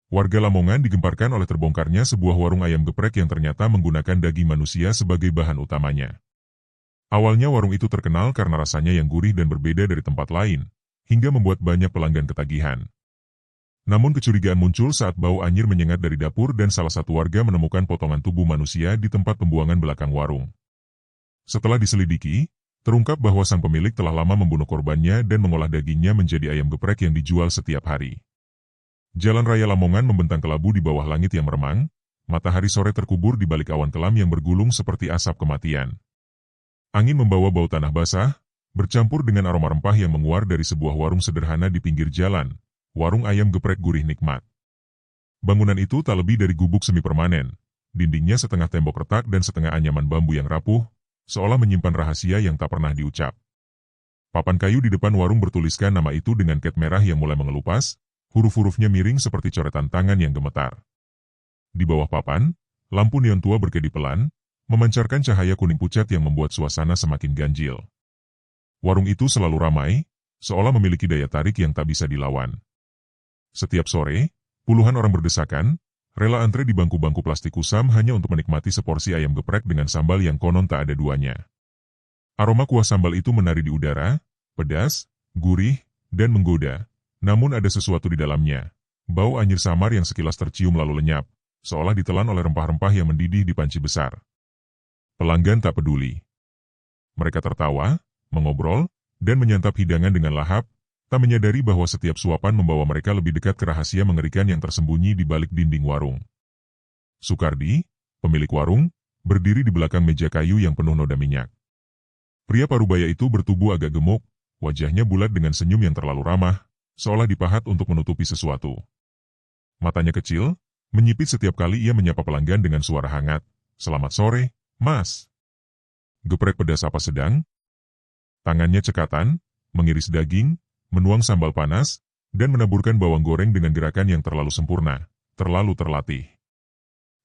Warga Lamongan digemparkan oleh terbongkarnya sebuah warung ayam geprek yang ternyata menggunakan daging manusia sebagai bahan utamanya. Awalnya warung itu terkenal karena rasanya yang gurih dan berbeda dari tempat lain, hingga membuat banyak pelanggan ketagihan. Namun kecurigaan muncul saat bau anyir menyengat dari dapur dan salah satu warga menemukan potongan tubuh manusia di tempat pembuangan belakang warung. Setelah diselidiki, terungkap bahwa sang pemilik telah lama membunuh korbannya dan mengolah dagingnya menjadi ayam geprek yang dijual setiap hari. Jalan Raya Lamongan membentang kelabu di bawah langit yang meremang, matahari sore terkubur di balik awan kelam yang bergulung seperti asap kematian. Angin membawa bau tanah basah, bercampur dengan aroma rempah yang menguar dari sebuah warung sederhana di pinggir jalan, warung ayam geprek gurih nikmat. Bangunan itu tak lebih dari gubuk semi permanen, dindingnya setengah tembok retak dan setengah anyaman bambu yang rapuh, seolah menyimpan rahasia yang tak pernah diucap. Papan kayu di depan warung bertuliskan nama itu dengan cat merah yang mulai mengelupas, huruf-hurufnya miring seperti coretan tangan yang gemetar. Di bawah papan, lampu neon tua berkedip pelan, memancarkan cahaya kuning pucat yang membuat suasana semakin ganjil. Warung itu selalu ramai, seolah memiliki daya tarik yang tak bisa dilawan. Setiap sore, puluhan orang berdesakan, rela antre di bangku-bangku plastik kusam hanya untuk menikmati seporsi ayam geprek dengan sambal yang konon tak ada duanya. Aroma kuah sambal itu menari di udara, pedas, gurih, dan menggoda, namun ada sesuatu di dalamnya. Bau anyir samar yang sekilas tercium lalu lenyap, seolah ditelan oleh rempah-rempah yang mendidih di panci besar. Pelanggan tak peduli. Mereka tertawa, mengobrol, dan menyantap hidangan dengan lahap, tak menyadari bahwa setiap suapan membawa mereka lebih dekat ke rahasia mengerikan yang tersembunyi di balik dinding warung. Sukardi, pemilik warung, berdiri di belakang meja kayu yang penuh noda minyak. Pria parubaya itu bertubuh agak gemuk, wajahnya bulat dengan senyum yang terlalu ramah, seolah dipahat untuk menutupi sesuatu. Matanya kecil, menyipit setiap kali ia menyapa pelanggan dengan suara hangat. "Selamat sore, Mas." "Geprek pedas apa sedang?" Tangannya cekatan, mengiris daging, menuang sambal panas, dan menaburkan bawang goreng dengan gerakan yang terlalu sempurna, terlalu terlatih.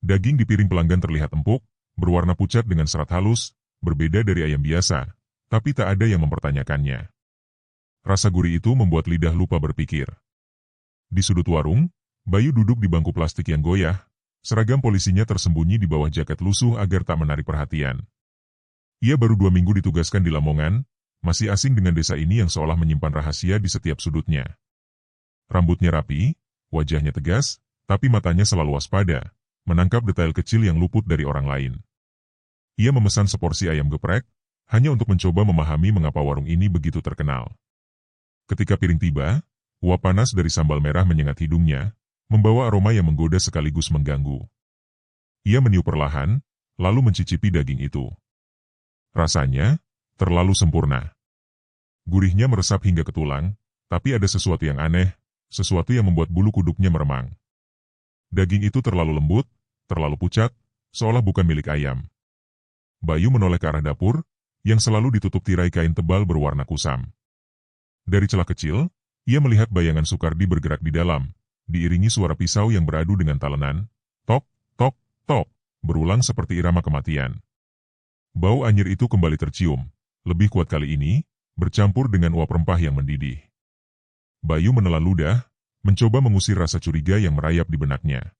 Daging di piring pelanggan terlihat empuk, berwarna pucat dengan serat halus, berbeda dari ayam biasa, tapi tak ada yang mempertanyakannya. Rasa gurih itu membuat lidah lupa berpikir. Di sudut warung, Bayu duduk di bangku plastik yang goyah, seragam polisinya tersembunyi di bawah jaket lusuh agar tak menarik perhatian. Ia baru 2 minggu ditugaskan di Lamongan, masih asing dengan desa ini yang seolah menyimpan rahasia di setiap sudutnya. Rambutnya rapi, wajahnya tegas, tapi matanya selalu waspada, menangkap detail kecil yang luput dari orang lain. Ia memesan seporsi ayam geprek, hanya untuk mencoba memahami mengapa warung ini begitu terkenal. Ketika piring tiba, uap panas dari sambal merah menyengat hidungnya, membawa aroma yang menggoda sekaligus mengganggu. Ia meniup perlahan, lalu mencicipi daging itu. Rasanya terlalu sempurna. Gurihnya meresap hingga ke tulang, tapi ada sesuatu yang aneh, sesuatu yang membuat bulu kuduknya meremang. Daging itu terlalu lembut, terlalu pucat, seolah bukan milik ayam. Bayu menoleh ke arah dapur, yang selalu ditutup tirai kain tebal berwarna kusam. Dari celah kecil, ia melihat bayangan Sukardi bergerak di dalam, diiringi suara pisau yang beradu dengan talenan, tok, tok, tok, berulang seperti irama kematian. Bau anyir itu kembali tercium, lebih kuat kali ini, bercampur dengan uap rempah yang mendidih. Bayu menelan ludah, mencoba mengusir rasa curiga yang merayap di benaknya.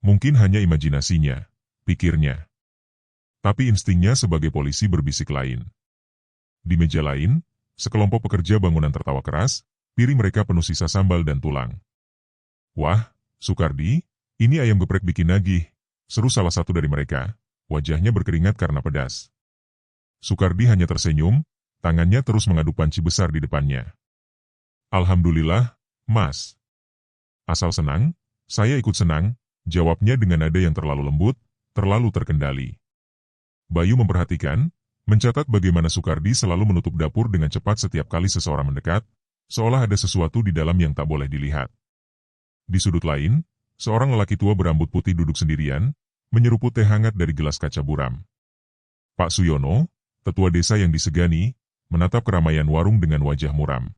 Mungkin hanya imajinasinya, pikirnya. Tapi instingnya sebagai polisi berbisik lain. Di meja lain, sekelompok pekerja bangunan tertawa keras, piring mereka penuh sisa sambal dan tulang. "Wah, Sukardi, ini ayam geprek bikin nagih," seru salah satu dari mereka, wajahnya berkeringat karena pedas. Sukardi hanya tersenyum, tangannya terus mengaduk panci besar di depannya. "Alhamdulillah, Mas." "Asal senang, saya ikut senang," jawabnya dengan nada yang terlalu lembut, terlalu terkendali. Bayu memperhatikan, mencatat bagaimana Sukardi selalu menutup dapur dengan cepat setiap kali seseorang mendekat, seolah ada sesuatu di dalam yang tak boleh dilihat. Di sudut lain, seorang lelaki tua berambut putih duduk sendirian, menyeruput teh hangat dari gelas kaca buram. Pak Suyono, tetua desa yang disegani, menatap keramaian warung dengan wajah muram.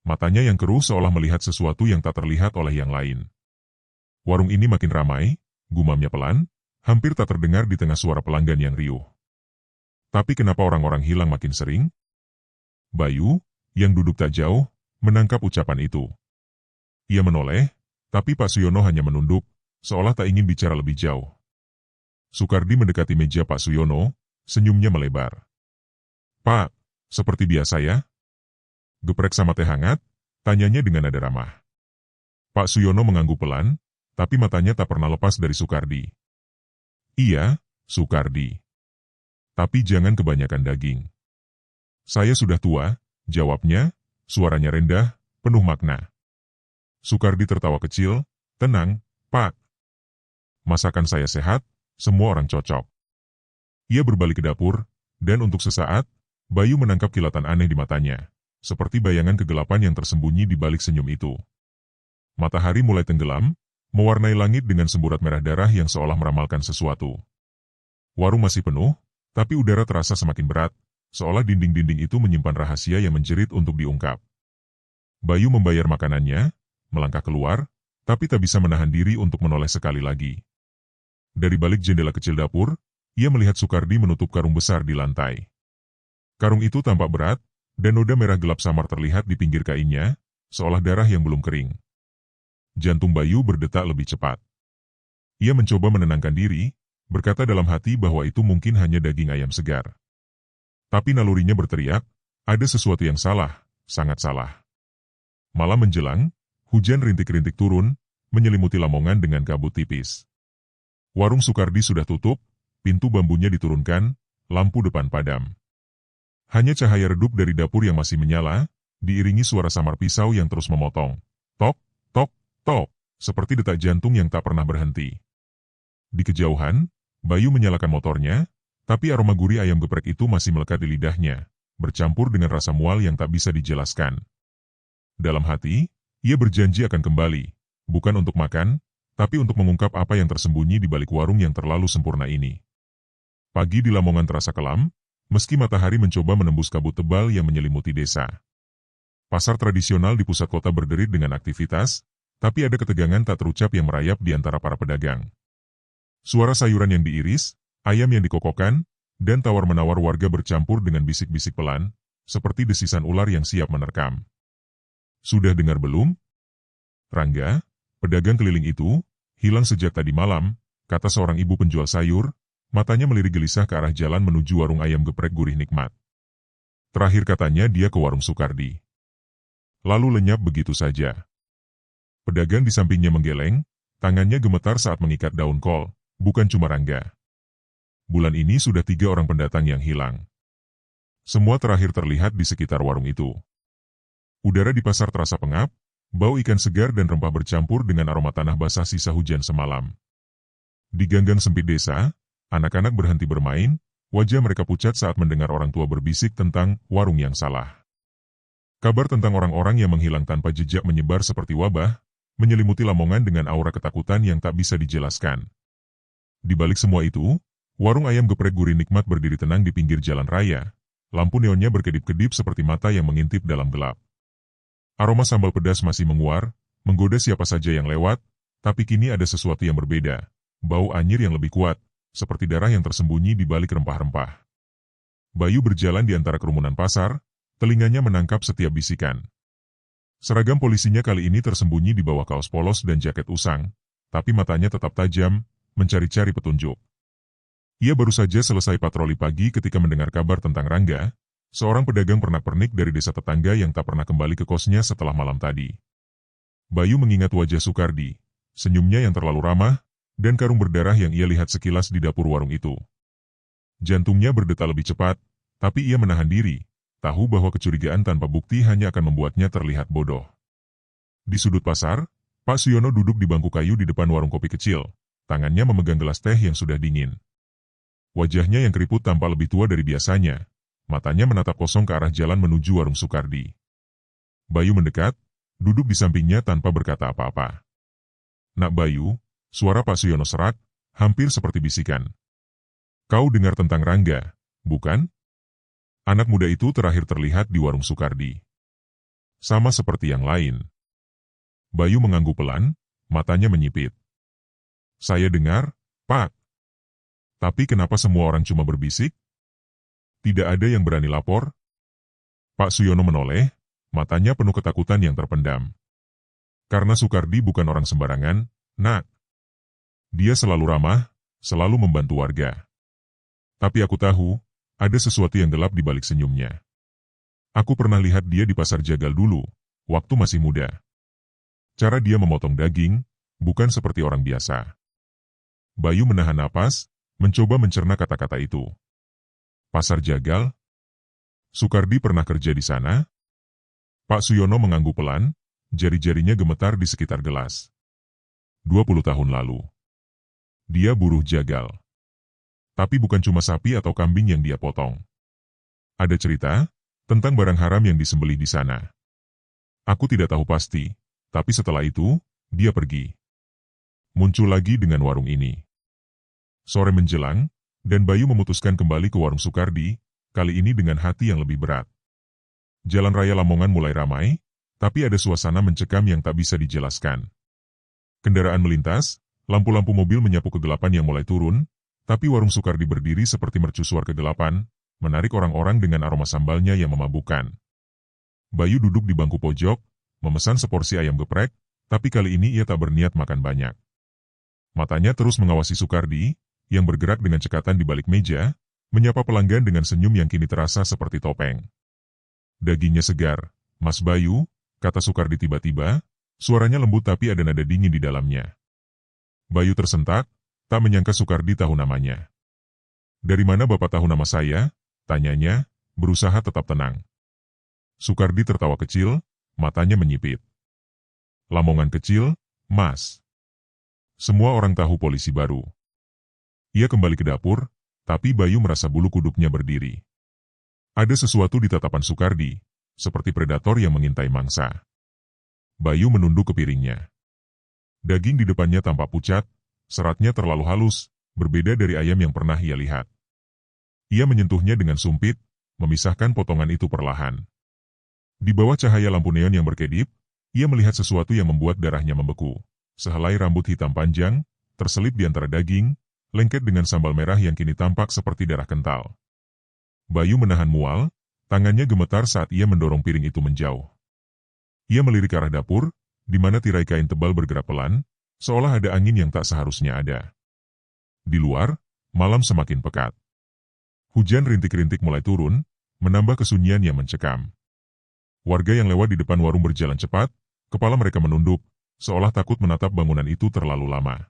Matanya yang keruh seolah melihat sesuatu yang tak terlihat oleh yang lain. Warung ini makin ramai, gumamnya pelan, hampir tak terdengar di tengah suara pelanggan yang riuh. Tapi kenapa orang-orang hilang makin sering? Bayu, yang duduk tak jauh, menangkap ucapan itu. Ia menoleh, Tapi Pak Suyono hanya menunduk, seolah tak ingin bicara lebih jauh. Sukardi mendekati meja Pak Suyono, senyumnya melebar. "Pak, seperti biasa ya? Geprek sama teh hangat?" tanyanya dengan nada ramah. Pak Suyono mengangguk pelan, tapi matanya tak pernah lepas dari Sukardi. "Iya, Sukardi. Tapi jangan kebanyakan daging." "Saya sudah tua," jawabnya, suaranya rendah, penuh makna. Sukardi tertawa kecil, "Tenang, Pak. Masakan saya sehat, semua orang cocok." Ia berbalik ke dapur, dan untuk sesaat, Bayu menangkap kilatan aneh di matanya, seperti bayangan kegelapan yang tersembunyi di balik senyum itu. Matahari mulai tenggelam, mewarnai langit dengan semburat merah darah yang seolah meramalkan sesuatu. Warung masih penuh, tapi udara terasa semakin berat, seolah dinding-dinding itu menyimpan rahasia yang menjerit untuk diungkap. Bayu membayar makanannya, melangkah keluar, tapi tak bisa menahan diri untuk menoleh sekali lagi. Dari balik jendela kecil dapur, ia melihat Sukardi menutup karung besar di lantai. Karung itu tampak berat, dan noda merah gelap samar terlihat di pinggir kainnya, seolah darah yang belum kering. Jantung Bayu berdetak lebih cepat. Ia mencoba menenangkan diri, berkata dalam hati bahwa itu mungkin hanya daging ayam segar. Tapi nalurinya berteriak, ada sesuatu yang salah, sangat salah. Malam menjelang, hujan rintik-rintik turun, menyelimuti Lamongan dengan kabut tipis. Warung Sukardi sudah tutup, pintu bambunya diturunkan, lampu depan padam. Hanya cahaya redup dari dapur yang masih menyala, diiringi suara samar pisau yang terus memotong. Tok, tok, tok, seperti detak jantung yang tak pernah berhenti. Di kejauhan, Bayu menyalakan motornya, tapi aroma gurih ayam geprek itu masih melekat di lidahnya, bercampur dengan rasa mual yang tak bisa dijelaskan. Dalam hati, ia berjanji akan kembali, bukan untuk makan, tapi untuk mengungkap apa yang tersembunyi di balik warung yang terlalu sempurna ini. Pagi di Lamongan terasa kelam, meski matahari mencoba menembus kabut tebal yang menyelimuti desa. Pasar tradisional di pusat kota berderit dengan aktivitas, tapi ada ketegangan tak terucap yang merayap di antara para pedagang. Suara sayuran yang diiris, ayam yang dikokokkan, dan tawar-menawar warga bercampur dengan bisik-bisik pelan, seperti desisan ular yang siap menerkam. "Sudah dengar belum? Rangga, pedagang keliling itu, hilang sejak tadi malam," kata seorang ibu penjual sayur, matanya melirik gelisah ke arah jalan menuju warung ayam geprek gurih nikmat. Terakhir katanya dia ke warung Sukardi. Lalu lenyap begitu saja. Pedagang di sampingnya menggeleng, tangannya gemetar saat mengikat daun kol, bukan cuma Rangga. Bulan ini sudah 3 orang pendatang yang hilang. Semua terakhir terlihat di sekitar warung itu. Udara di pasar terasa pengap, bau ikan segar dan rempah bercampur dengan aroma tanah basah sisa hujan semalam. Di ganggang sempit desa, anak-anak berhenti bermain, wajah mereka pucat saat mendengar orang tua berbisik tentang warung yang salah. Kabar tentang orang-orang yang menghilang tanpa jejak menyebar seperti wabah, menyelimuti Lamongan dengan aura ketakutan yang tak bisa dijelaskan. Di balik semua itu, warung ayam geprek gurih nikmat berdiri tenang di pinggir jalan raya, lampu neonnya berkedip-kedip seperti mata yang mengintip dalam gelap. Aroma sambal pedas masih menguar, menggoda siapa saja yang lewat, tapi kini ada sesuatu yang berbeda, bau anyir yang lebih kuat, seperti darah yang tersembunyi di balik rempah-rempah. Bayu berjalan di antara kerumunan pasar, telinganya menangkap setiap bisikan. Seragam polisinya kali ini tersembunyi di bawah kaos polos dan jaket usang, tapi matanya tetap tajam, mencari-cari petunjuk. Ia baru saja selesai patroli pagi ketika mendengar kabar tentang Rangga, seorang pedagang pernak-pernik dari desa tetangga yang tak pernah kembali ke kosnya setelah malam tadi. Bayu mengingat wajah Sukardi, senyumnya yang terlalu ramah, dan karung berdarah yang ia lihat sekilas di dapur warung itu. Jantungnya berdetak lebih cepat, tapi ia menahan diri, tahu bahwa kecurigaan tanpa bukti hanya akan membuatnya terlihat bodoh. Di sudut pasar, Pak Suyono duduk di bangku kayu di depan warung kopi kecil, tangannya memegang gelas teh yang sudah dingin. Wajahnya yang keriput tampak lebih tua dari biasanya, matanya menatap kosong ke arah jalan menuju warung Sukardi. Bayu mendekat, duduk di sampingnya tanpa berkata apa-apa. "Nak Bayu," suara Pak Suyono serak, hampir seperti bisikan. "Kau dengar tentang Rangga, bukan?" Anak muda itu terakhir terlihat di warung Sukardi. Sama seperti yang lain. Bayu mengangguk pelan, matanya menyipit. "Saya dengar, Pak. Tapi kenapa semua orang cuma berbisik? Tidak ada yang berani lapor?" Pak Suyono menoleh, matanya penuh ketakutan yang terpendam. Karena Sukardi bukan orang sembarangan, Nak. Dia selalu ramah, selalu membantu warga. Tapi aku tahu, ada sesuatu yang gelap di balik senyumnya. Aku pernah lihat dia di pasar Jagal dulu, waktu masih muda. Cara dia memotong daging, bukan seperti orang biasa. Bayu menahan napas, mencoba mencerna kata-kata itu. Pasar Jagal? Sukardi pernah kerja di sana? Pak Suyono mengangguk pelan, jari-jarinya gemetar di sekitar gelas. 20 tahun lalu. Dia buruh jagal. Tapi bukan cuma sapi atau kambing yang dia potong. Ada cerita tentang barang haram yang disembelih di sana. Aku tidak tahu pasti, tapi setelah itu, dia pergi. Muncul lagi dengan warung ini. Sore menjelang, dan Bayu memutuskan kembali ke warung Sukardi, kali ini dengan hati yang lebih berat. Jalan raya Lamongan mulai ramai, tapi ada suasana mencekam yang tak bisa dijelaskan. Kendaraan melintas, lampu-lampu mobil menyapu kegelapan yang mulai turun, tapi warung Sukardi berdiri seperti mercusuar kegelapan, menarik orang-orang dengan aroma sambalnya yang memabukkan. Bayu duduk di bangku pojok, memesan seporsi ayam geprek, tapi kali ini ia tak berniat makan banyak. Matanya terus mengawasi Sukardi, yang bergerak dengan cekatan di balik meja, menyapa pelanggan dengan senyum yang kini terasa seperti topeng. Dagingnya segar, Mas Bayu, kata Sukardi tiba-tiba, suaranya lembut tapi ada nada dingin di dalamnya. Bayu tersentak, tak menyangka Sukardi tahu namanya. Dari mana Bapak tahu nama saya? Tanyanya, berusaha tetap tenang. Sukardi tertawa kecil, matanya menyipit. Lamongan kecil, Mas. Semua orang tahu polisi baru. Ia kembali ke dapur, tapi Bayu merasa bulu kuduknya berdiri. Ada sesuatu di tatapan Sukardi, seperti predator yang mengintai mangsa. Bayu menunduk ke piringnya. Daging di depannya tampak pucat, seratnya terlalu halus, berbeda dari ayam yang pernah ia lihat. Ia menyentuhnya dengan sumpit, memisahkan potongan itu perlahan. Di bawah cahaya lampu neon yang berkedip, ia melihat sesuatu yang membuat darahnya membeku. Sehelai rambut hitam panjang, terselip di antara daging, lengket dengan sambal merah yang kini tampak seperti darah kental. Bayu menahan mual, tangannya gemetar saat ia mendorong piring itu menjauh. Ia melirik ke arah dapur, di mana tirai kain tebal bergerak pelan, seolah ada angin yang tak seharusnya ada. Di luar, malam semakin pekat. Hujan rintik-rintik mulai turun, menambah kesunyian yang mencekam. Warga yang lewat di depan warung berjalan cepat, kepala mereka menunduk, seolah takut menatap bangunan itu terlalu lama.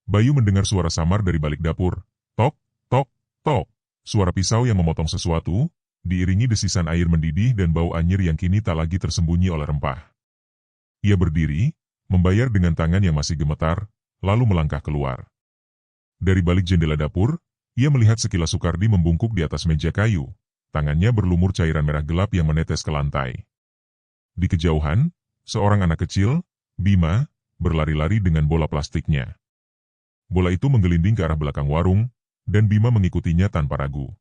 Bayu mendengar suara samar dari balik dapur, tok, tok, tok, suara pisau yang memotong sesuatu, diiringi desisan air mendidih dan bau anyir yang kini tak lagi tersembunyi oleh rempah. Ia berdiri, membayar dengan tangan yang masih gemetar, lalu melangkah keluar. Dari balik jendela dapur, ia melihat sekilas Sukardi membungkuk di atas meja kayu, tangannya berlumur cairan merah gelap yang menetes ke lantai. Di kejauhan, seorang anak kecil, Bima, berlari-lari dengan bola plastiknya. Bola itu menggelinding ke arah belakang warung, dan Bima mengikutinya tanpa ragu.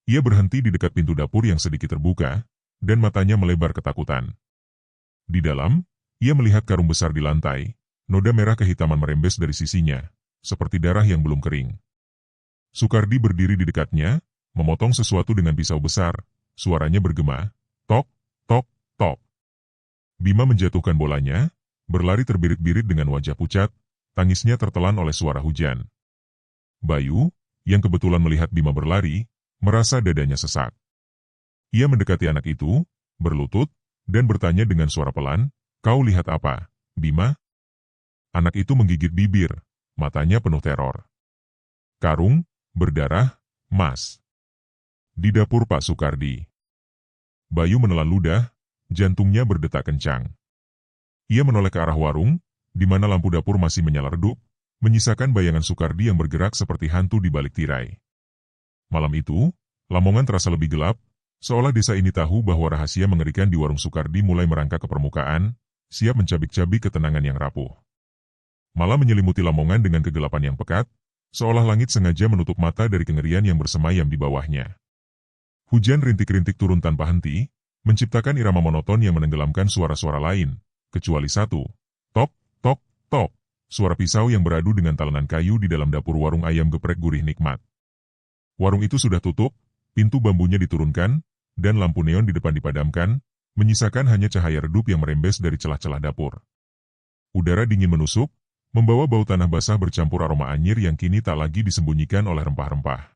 Ia berhenti di dekat pintu dapur yang sedikit terbuka, dan matanya melebar ketakutan. Di dalam, ia melihat karung besar di lantai, noda merah kehitaman merembes dari sisinya, seperti darah yang belum kering. Sukardi berdiri di dekatnya, memotong sesuatu dengan pisau besar, suaranya bergema, tok, tok, tok. Bima menjatuhkan bolanya, berlari terbirit-birit dengan wajah pucat, tangisnya tertelan oleh suara hujan. Bayu, yang kebetulan melihat Bima berlari, merasa dadanya sesak. Ia mendekati anak itu, berlutut, dan bertanya dengan suara pelan, "Kau lihat apa, Bima?" Anak itu menggigit bibir, matanya penuh teror. "Karung, berdarah, Mas." Di dapur Pak Sukardi. Bayu menelan ludah, jantungnya berdetak kencang. Ia menoleh ke arah warung, di mana lampu dapur masih menyala redup, menyisakan bayangan Sukardi yang bergerak seperti hantu di balik tirai. Malam itu, Lamongan terasa lebih gelap, seolah desa ini tahu bahwa rahasia mengerikan di warung Sukardi mulai merangkak ke permukaan, siap mencabik-cabik ketenangan yang rapuh. Malam menyelimuti Lamongan dengan kegelapan yang pekat, seolah langit sengaja menutup mata dari kengerian yang bersemayam di bawahnya. Hujan rintik-rintik turun tanpa henti, menciptakan irama monoton yang menenggelamkan suara-suara lain, kecuali satu, tok, tok, tok, suara pisau yang beradu dengan talenan kayu di dalam dapur warung ayam geprek gurih nikmat. Warung itu sudah tutup, pintu bambunya diturunkan, dan lampu neon di depan dipadamkan, menyisakan hanya cahaya redup yang merembes dari celah-celah dapur. Udara dingin menusuk, membawa bau tanah basah bercampur aroma anyir yang kini tak lagi disembunyikan oleh rempah-rempah.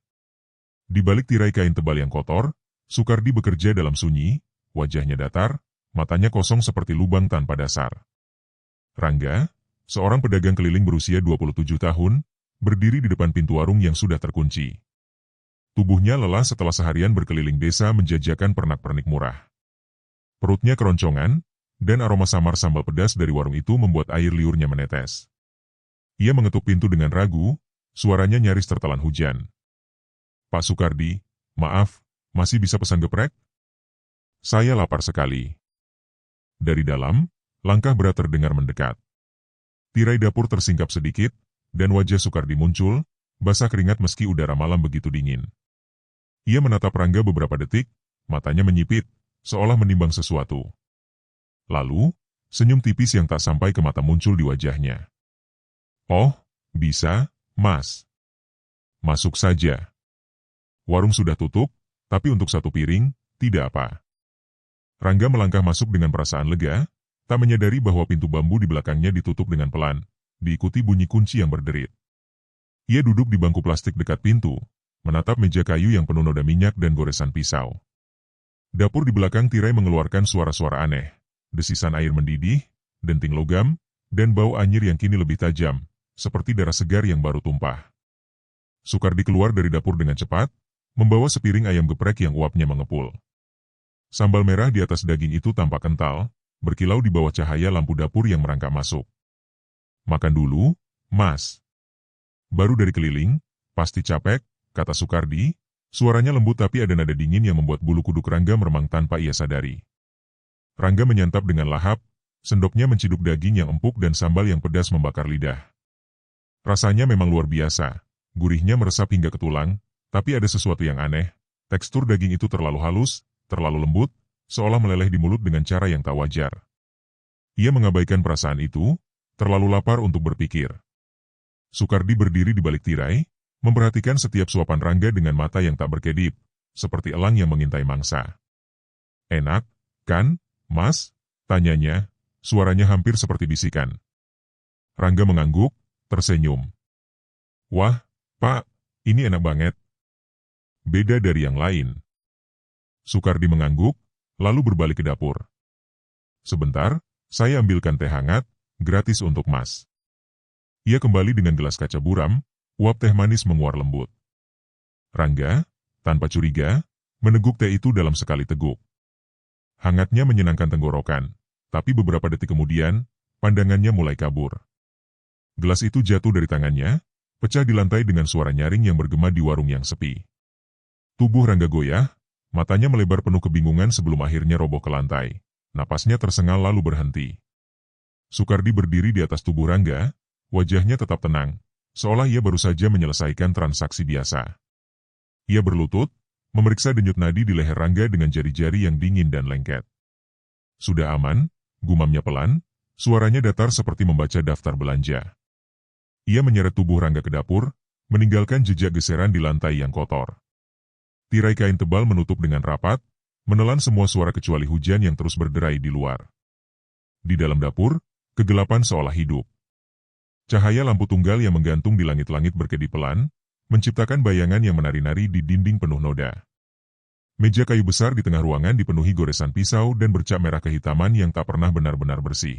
Di balik tirai kain tebal yang kotor, Sukardi bekerja dalam sunyi, wajahnya datar, matanya kosong seperti lubang tanpa dasar. Rangga, seorang pedagang keliling berusia 27 tahun, berdiri di depan pintu warung yang sudah terkunci. Tubuhnya lelah setelah seharian berkeliling desa menjajakan pernak-pernik murah. Perutnya keroncongan, dan aroma samar sambal pedas dari warung itu membuat air liurnya menetes. Ia mengetuk pintu dengan ragu, suaranya nyaris tertelan hujan. "Pak Sukardi, maaf, masih bisa pesan geprek? Saya lapar sekali." Dari dalam, langkah berat terdengar mendekat. Tirai dapur tersingkap sedikit, dan wajah Sukardi muncul, basah keringat meski udara malam begitu dingin. Ia menatap Rangga beberapa detik, matanya menyipit, seolah menimbang sesuatu. Lalu, senyum tipis yang tak sampai ke mata muncul di wajahnya. "Oh, bisa, Mas. Masuk saja. Warung sudah tutup, tapi untuk satu piring, tidak apa." Rangga melangkah masuk dengan perasaan lega, tak menyadari bahwa pintu bambu di belakangnya ditutup dengan pelan, diikuti bunyi kunci yang berderit. Ia duduk di bangku plastik dekat pintu, menatap meja kayu yang penuh noda minyak dan goresan pisau. Dapur di belakang tirai mengeluarkan suara-suara aneh, desisan air mendidih, denting logam, dan bau anyir yang kini lebih tajam, seperti darah segar yang baru tumpah. Sukardi keluar dari dapur dengan cepat, membawa sepiring ayam geprek yang uapnya mengepul. Sambal merah di atas daging itu tampak kental, berkilau di bawah cahaya lampu dapur yang merangkak masuk. "Makan dulu, Mas. Baru dari keliling, pasti capek," kata Sukardi, suaranya lembut tapi ada nada dingin yang membuat bulu kuduk Rangga meremang tanpa ia sadari. Rangga menyantap dengan lahap, sendoknya menciduk daging yang empuk dan sambal yang pedas membakar lidah. Rasanya memang luar biasa, gurihnya meresap hingga ke tulang, tapi ada sesuatu yang aneh, tekstur daging itu terlalu halus, terlalu lembut, seolah meleleh di mulut dengan cara yang tak wajar. Ia mengabaikan perasaan itu, terlalu lapar untuk berpikir. Sukardi berdiri di balik tirai, memperhatikan setiap suapan Rangga dengan mata yang tak berkedip, seperti elang yang mengintai mangsa. "Enak, kan, Mas?" tanyanya, suaranya hampir seperti bisikan. Rangga mengangguk, tersenyum. "Wah, Pak, ini enak banget. Beda dari yang lain." Sukardi mengangguk, lalu berbalik ke dapur. "Sebentar, saya ambilkan teh hangat, gratis untuk Mas." Ia kembali dengan gelas kaca buram, uap teh manis menguar lembut. Rangga, tanpa curiga, meneguk teh itu dalam sekali teguk. Hangatnya menyenangkan tenggorokan, tapi beberapa detik kemudian, pandangannya mulai kabur. Gelas itu jatuh dari tangannya, pecah di lantai dengan suara nyaring yang bergema di warung yang sepi. Tubuh Rangga goyah, matanya melebar penuh kebingungan sebelum akhirnya roboh ke lantai. Napasnya tersengal lalu berhenti. Sukardi berdiri di atas tubuh Rangga, wajahnya tetap tenang, seolah ia baru saja menyelesaikan transaksi biasa. Ia berlutut, memeriksa denyut nadi di leher Rangga dengan jari-jari yang dingin dan lengket. "Sudah aman," gumamnya pelan, suaranya datar seperti membaca daftar belanja. Ia menyeret tubuh Rangga ke dapur, meninggalkan jejak geseran di lantai yang kotor. Tirai kain tebal menutup dengan rapat, menelan semua suara kecuali hujan yang terus berderai di luar. Di dalam dapur, kegelapan seolah hidup. Cahaya lampu tunggal yang menggantung di langit-langit berkedip pelan, menciptakan bayangan yang menari-nari di dinding penuh noda. Meja kayu besar di tengah ruangan dipenuhi goresan pisau dan bercak merah kehitaman yang tak pernah benar-benar bersih.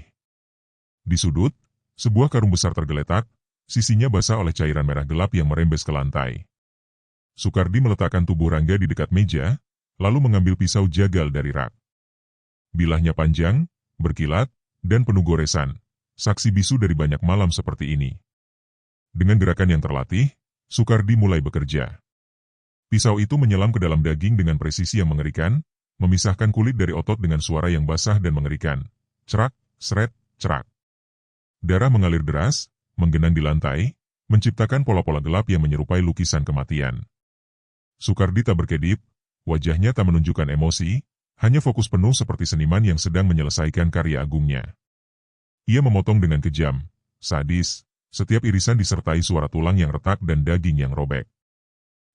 Di sudut, sebuah karung besar tergeletak, sisinya basah oleh cairan merah gelap yang merembes ke lantai. Sukardi meletakkan tubuh Rangga di dekat meja, lalu mengambil pisau jagal dari rak. Bilahnya panjang, berkilat, dan penuh goresan, saksi bisu dari banyak malam seperti ini. Dengan gerakan yang terlatih, Sukardi mulai bekerja. Pisau itu menyelam ke dalam daging dengan presisi yang mengerikan, memisahkan kulit dari otot dengan suara yang basah dan mengerikan. Cerak, seret, cerak. Darah mengalir deras, menggenang di lantai, menciptakan pola-pola gelap yang menyerupai lukisan kematian. Sukardi tak berkedip, wajahnya tak menunjukkan emosi, hanya fokus penuh seperti seniman yang sedang menyelesaikan karya agungnya. Ia memotong dengan kejam, sadis, setiap irisan disertai suara tulang yang retak dan daging yang robek.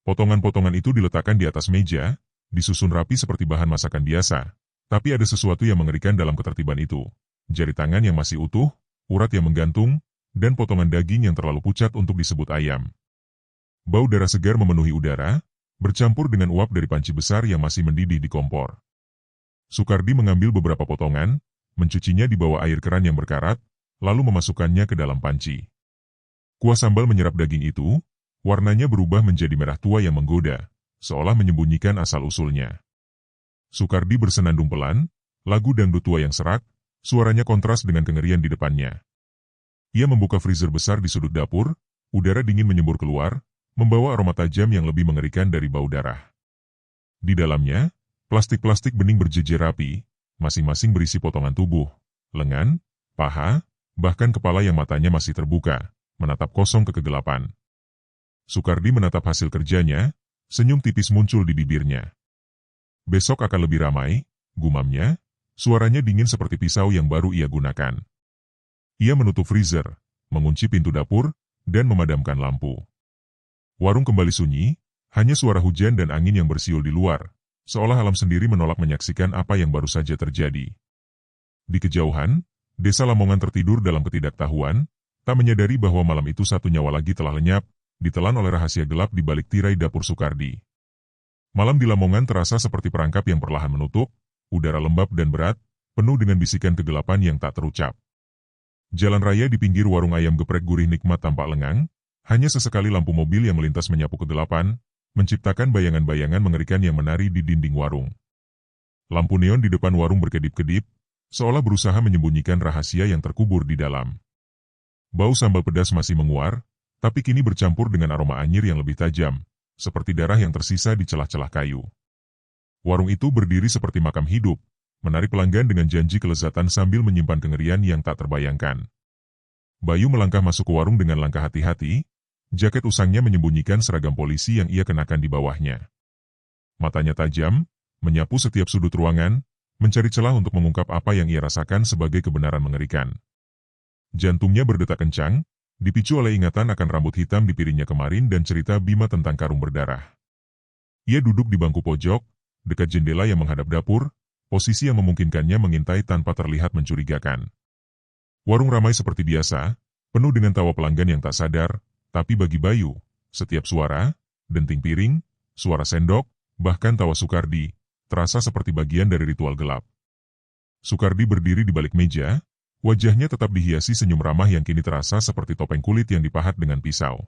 Potongan-potongan itu diletakkan di atas meja, disusun rapi seperti bahan masakan biasa, Tapi ada sesuatu yang mengerikan dalam ketertiban itu. Jari tangan yang masih utuh, urat yang menggantung, dan potongan daging yang terlalu pucat untuk disebut ayam. Bau darah segar memenuhi udara, bercampur dengan uap dari panci besar yang masih mendidih di kompor. Sukardi mengambil beberapa potongan, mencucinya di bawah air keran yang berkarat, lalu memasukkannya ke dalam panci. Kuah sambal menyerap daging itu, warnanya berubah menjadi merah tua yang menggoda, seolah menyembunyikan asal-usulnya. Sukardi bersenandung pelan, lagu dangdut tua yang serak, suaranya kontras dengan kengerian di depannya. Ia membuka freezer besar di sudut dapur, udara dingin menyembur keluar, membawa aroma tajam yang lebih mengerikan dari bau darah. Di dalamnya, plastik-plastik bening berjejer rapi, masing-masing berisi potongan tubuh, lengan, paha, bahkan kepala yang matanya masih terbuka, menatap kosong ke kegelapan. Sukardi menatap hasil kerjanya, senyum tipis muncul di bibirnya. Besok akan lebih ramai, gumamnya, suaranya dingin seperti pisau yang baru ia gunakan. Ia menutup freezer, mengunci pintu dapur, dan memadamkan lampu. Warung kembali sunyi, hanya suara hujan dan angin yang bersiul di luar, seolah alam sendiri menolak menyaksikan apa yang baru saja terjadi. Di kejauhan, desa Lamongan tertidur dalam ketidaktahuan, tak menyadari bahwa malam itu satu nyawa lagi telah lenyap, ditelan oleh rahasia gelap di balik tirai dapur Sukardi. Malam di Lamongan terasa seperti perangkap yang perlahan menutup, udara lembab dan berat, penuh dengan bisikan kegelapan yang tak terucap. Jalan raya di pinggir warung ayam geprek gurih nikmat tampak lengang, hanya sesekali lampu mobil yang melintas menyapu kegelapan, menciptakan bayangan-bayangan mengerikan yang menari di dinding warung. Lampu neon di depan warung berkedip-kedip, seolah berusaha menyembunyikan rahasia yang terkubur di dalam. Bau sambal pedas masih menguar, tapi kini bercampur dengan aroma anyir yang lebih tajam, seperti darah yang tersisa di celah-celah kayu. Warung itu berdiri seperti makam hidup, menarik pelanggan dengan janji kelezatan sambil menyimpan kengerian yang tak terbayangkan. Bayu melangkah masuk ke warung dengan langkah hati-hati, jaket usangnya menyembunyikan seragam polisi yang ia kenakan di bawahnya. Matanya tajam, menyapu setiap sudut ruangan, mencari celah untuk mengungkap apa yang ia rasakan sebagai kebenaran mengerikan. Jantungnya berdetak kencang, dipicu oleh ingatan akan rambut hitam di piringnya kemarin dan cerita Bima tentang karung berdarah. Ia duduk di bangku pojok, dekat jendela yang menghadap dapur, posisi yang memungkinkannya mengintai tanpa terlihat mencurigakan. Warung ramai seperti biasa, penuh dengan tawa pelanggan yang tak sadar, tapi bagi Bayu, setiap suara, denting piring, suara sendok, bahkan tawa Sukardi, terasa seperti bagian dari ritual gelap. Sukardi berdiri di balik meja, wajahnya tetap dihiasi senyum ramah yang kini terasa seperti topeng kulit yang dipahat dengan pisau.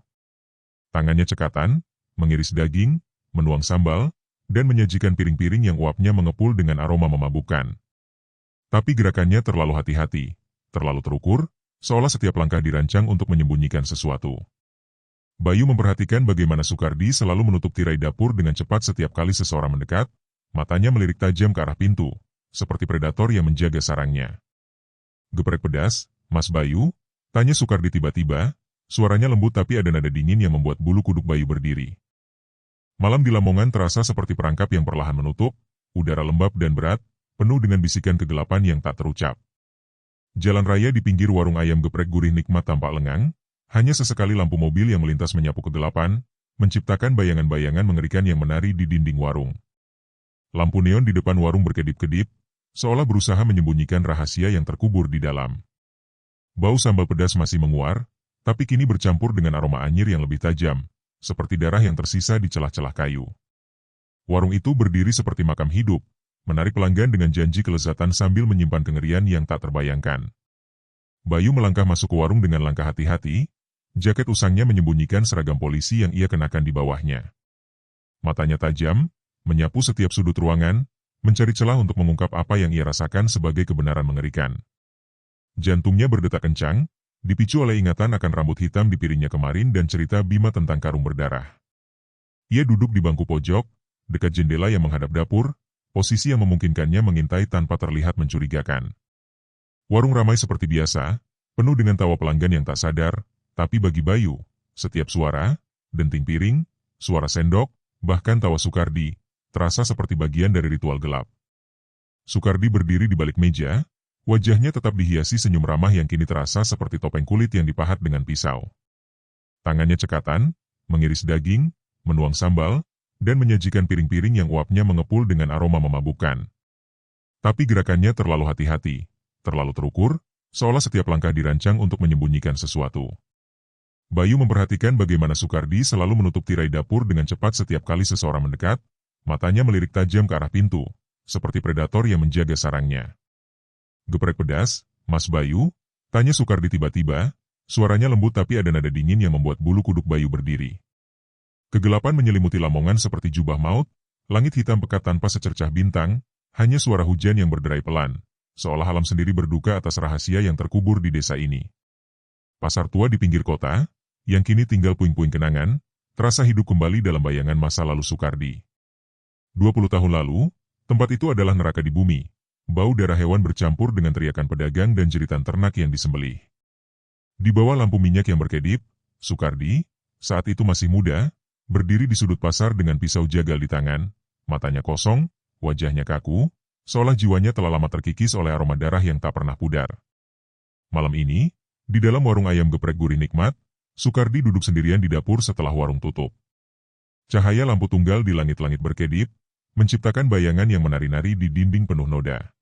Tangannya cekatan, mengiris daging, menuang sambal, dan menyajikan piring-piring yang uapnya mengepul dengan aroma memabukkan. Tapi gerakannya terlalu hati-hati, terlalu terukur, seolah setiap langkah dirancang untuk menyembunyikan sesuatu. Bayu memperhatikan bagaimana Sukardi selalu menutup tirai dapur dengan cepat setiap kali seseorang mendekat, matanya melirik tajam ke arah pintu, seperti predator yang menjaga sarangnya. "Geprek pedas, Mas Bayu?" tanya Sukardi tiba-tiba, suaranya lembut tapi ada nada dingin yang membuat bulu kuduk Bayu berdiri. Malam di Lamongan terasa seperti perangkap yang perlahan menutup, udara lembab dan berat, penuh dengan bisikan kegelapan yang tak terucap. Jalan raya di pinggir warung ayam geprek gurih nikmat tampak lengang, hanya sesekali lampu mobil yang melintas menyapu kegelapan, menciptakan bayangan-bayangan mengerikan yang menari di dinding warung. Lampu neon di depan warung berkedip-kedip, seolah berusaha menyembunyikan rahasia yang terkubur di dalam. Bau sambal pedas masih menguar, tapi kini bercampur dengan aroma anyir yang lebih tajam, seperti darah yang tersisa di celah-celah kayu. Warung itu berdiri seperti makam hidup, menarik pelanggan dengan janji kelezatan sambil menyimpan kengerian yang tak terbayangkan. Bayu melangkah masuk ke warung dengan langkah hati-hati, jaket usangnya menyembunyikan seragam polisi yang ia kenakan di bawahnya. Matanya tajam, menyapu setiap sudut ruangan, mencari celah untuk mengungkap apa yang ia rasakan sebagai kebenaran mengerikan. Jantungnya berdetak kencang, dipicu oleh ingatan akan rambut hitam di piringnya kemarin dan cerita Bima tentang karung berdarah. Ia duduk di bangku pojok, dekat jendela yang menghadap dapur, posisi yang memungkinkannya mengintai tanpa terlihat mencurigakan. Warung ramai seperti biasa, penuh dengan tawa pelanggan yang tak sadar, tapi bagi Bayu, setiap suara, denting piring, suara sendok, bahkan tawa Sukardi, terasa seperti bagian dari ritual gelap. Sukardi berdiri di balik meja, wajahnya tetap dihiasi senyum ramah yang kini terasa seperti topeng kulit yang dipahat dengan pisau. Tangannya cekatan, mengiris daging, menuang sambal, dan menyajikan piring-piring yang uapnya mengepul dengan aroma memabukkan. Tapi gerakannya terlalu hati-hati, terlalu terukur, seolah setiap langkah dirancang untuk menyembunyikan sesuatu. Bayu memperhatikan bagaimana Sukardi selalu menutup tirai dapur dengan cepat setiap kali seseorang mendekat, matanya melirik tajam ke arah pintu, seperti predator yang menjaga sarangnya. "Geprek pedas, Mas Bayu?" tanya Sukardi tiba-tiba, suaranya lembut tapi ada nada dingin yang membuat bulu kuduk Bayu berdiri. Kegelapan menyelimuti Lamongan seperti jubah maut, langit hitam pekat tanpa secercah bintang, hanya suara hujan yang berderai pelan, seolah alam sendiri berduka atas rahasia yang terkubur di desa ini. Pasar tua di pinggir kota, yang kini tinggal puing-puing kenangan, terasa hidup kembali dalam bayangan masa lalu Sukardi. 20 tahun lalu, tempat itu adalah neraka di bumi. Bau darah hewan bercampur dengan teriakan pedagang dan jeritan ternak yang disembelih. Di bawah lampu minyak yang berkedip, Sukardi, saat itu masih muda, berdiri di sudut pasar dengan pisau jagal di tangan, matanya kosong, wajahnya kaku, seolah jiwanya telah lama terkikis oleh aroma darah yang tak pernah pudar. Malam ini, di dalam warung ayam geprek gurih nikmat, Sukardi duduk sendirian di dapur setelah warung tutup. Cahaya lampu tunggal di langit-langit berkedip, menciptakan bayangan yang menari-nari di dinding penuh noda.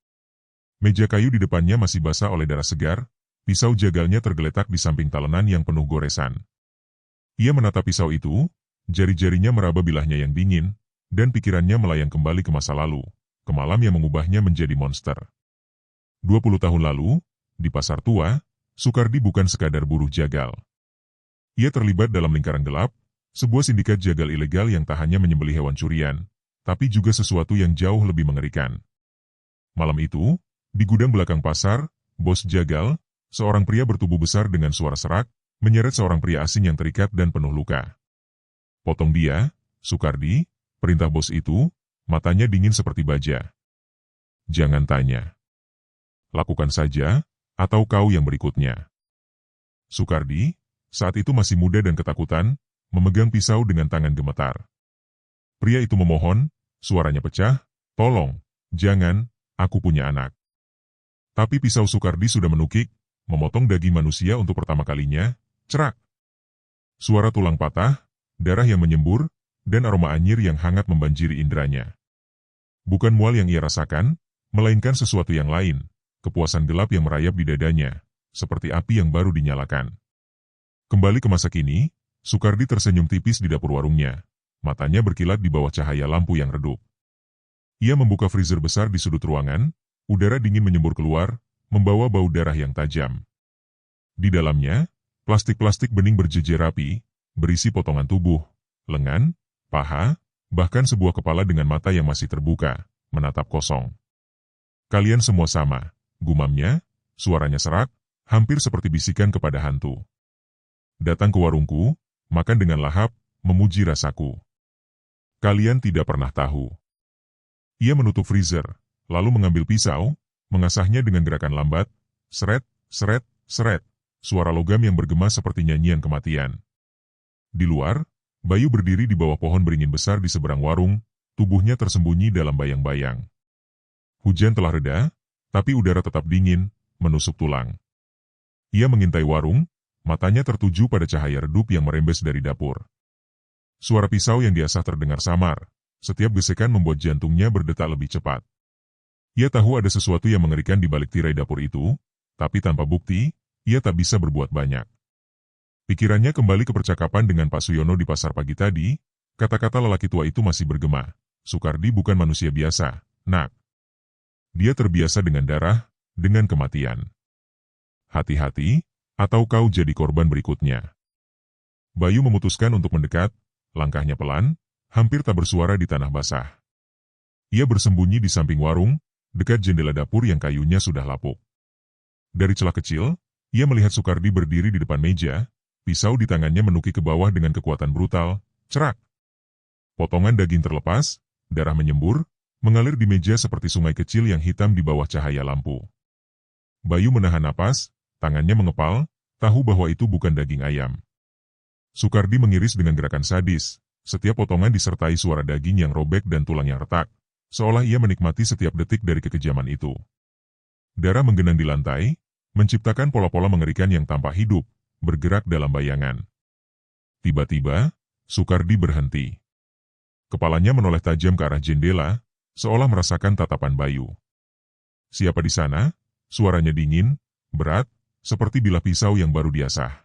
Meja kayu di depannya masih basah oleh darah segar, pisau jagalnya tergeletak di samping talenan yang penuh goresan. Ia menatap pisau itu, jari-jarinya meraba bilahnya yang dingin, dan pikirannya melayang kembali ke masa lalu, ke malam yang mengubahnya menjadi monster. 20 tahun lalu, di pasar tua, Sukardi bukan sekadar buruh jagal. Ia terlibat dalam lingkaran gelap, sebuah sindikat jagal ilegal yang tak hanya menyembelih hewan curian, tapi juga sesuatu yang jauh lebih mengerikan. Malam itu, di gudang belakang pasar, bos jagal, seorang pria bertubuh besar dengan suara serak, menyeret seorang pria asing yang terikat dan penuh luka. "Potong dia, Sukardi," perintah bos itu, matanya dingin seperti baja. "Jangan tanya. Lakukan saja, atau kau yang berikutnya." Sukardi, saat itu masih muda dan ketakutan, memegang pisau dengan tangan gemetar. Pria itu memohon, suaranya pecah, "Tolong, jangan, aku punya anak." Tapi pisau Sukardi sudah menukik, memotong daging manusia untuk pertama kalinya, cerak. Suara tulang patah, darah yang menyembur, dan aroma anyir yang hangat membanjiri indranya. Bukan mual yang ia rasakan, melainkan sesuatu yang lain, kepuasan gelap yang merayap di dadanya, seperti api yang baru dinyalakan. Kembali ke masa kini, Sukardi tersenyum tipis di dapur warungnya, matanya berkilat di bawah cahaya lampu yang redup. Ia membuka freezer besar di sudut ruangan, udara dingin menyembur keluar, membawa bau darah yang tajam. Di dalamnya, plastik-plastik bening berjejer rapi, berisi potongan tubuh, lengan, paha, bahkan sebuah kepala dengan mata yang masih terbuka, menatap kosong. "Kalian semua sama," gumamnya, suaranya serak, hampir seperti bisikan kepada hantu. "Datang ke warungku, makan dengan lahap, memuji rasaku. Kalian tidak pernah tahu." Ia menutup freezer, lalu mengambil pisau, mengasahnya dengan gerakan lambat, seret, seret, seret, suara logam yang bergema seperti nyanyian kematian. Di luar, Bayu berdiri di bawah pohon beringin besar di seberang warung, tubuhnya tersembunyi dalam bayang-bayang. Hujan telah reda, tapi udara tetap dingin, menusuk tulang. Ia mengintai warung, matanya tertuju pada cahaya redup yang merembes dari dapur. Suara pisau yang diasah terdengar samar, setiap gesekan membuat jantungnya berdetak lebih cepat. Ia tahu ada sesuatu yang mengerikan di balik tirai dapur itu, tapi tanpa bukti, ia tak bisa berbuat banyak. Pikirannya kembali ke percakapan dengan Pak Suyono di pasar pagi tadi, kata-kata lelaki tua itu masih bergema. "Sukardi bukan manusia biasa, Nak. Dia terbiasa dengan darah, dengan kematian. Hati-hati, atau kau jadi korban berikutnya." Bayu memutuskan untuk mendekat, langkahnya pelan, hampir tak bersuara di tanah basah. Ia bersembunyi di samping warung, dekat jendela dapur yang kayunya sudah lapuk. Dari celah kecil, ia melihat Sukardi berdiri di depan meja, pisau di tangannya menukik ke bawah dengan kekuatan brutal, cerak. Potongan daging terlepas, darah menyembur, mengalir di meja seperti sungai kecil yang hitam di bawah cahaya lampu. Bayu menahan napas, tangannya mengepal, tahu bahwa itu bukan daging ayam. Sukardi mengiris dengan gerakan sadis, setiap potongan disertai suara daging yang robek dan tulang yang retak, seolah ia menikmati setiap detik dari kekejaman itu. Darah menggenang di lantai, menciptakan pola-pola mengerikan yang tampak hidup, bergerak dalam bayangan. Tiba-tiba, Sukardi berhenti. Kepalanya menoleh tajam ke arah jendela, seolah merasakan tatapan Bayu. Siapa di sana? Suaranya dingin, berat, seperti bilah pisau yang baru diasah.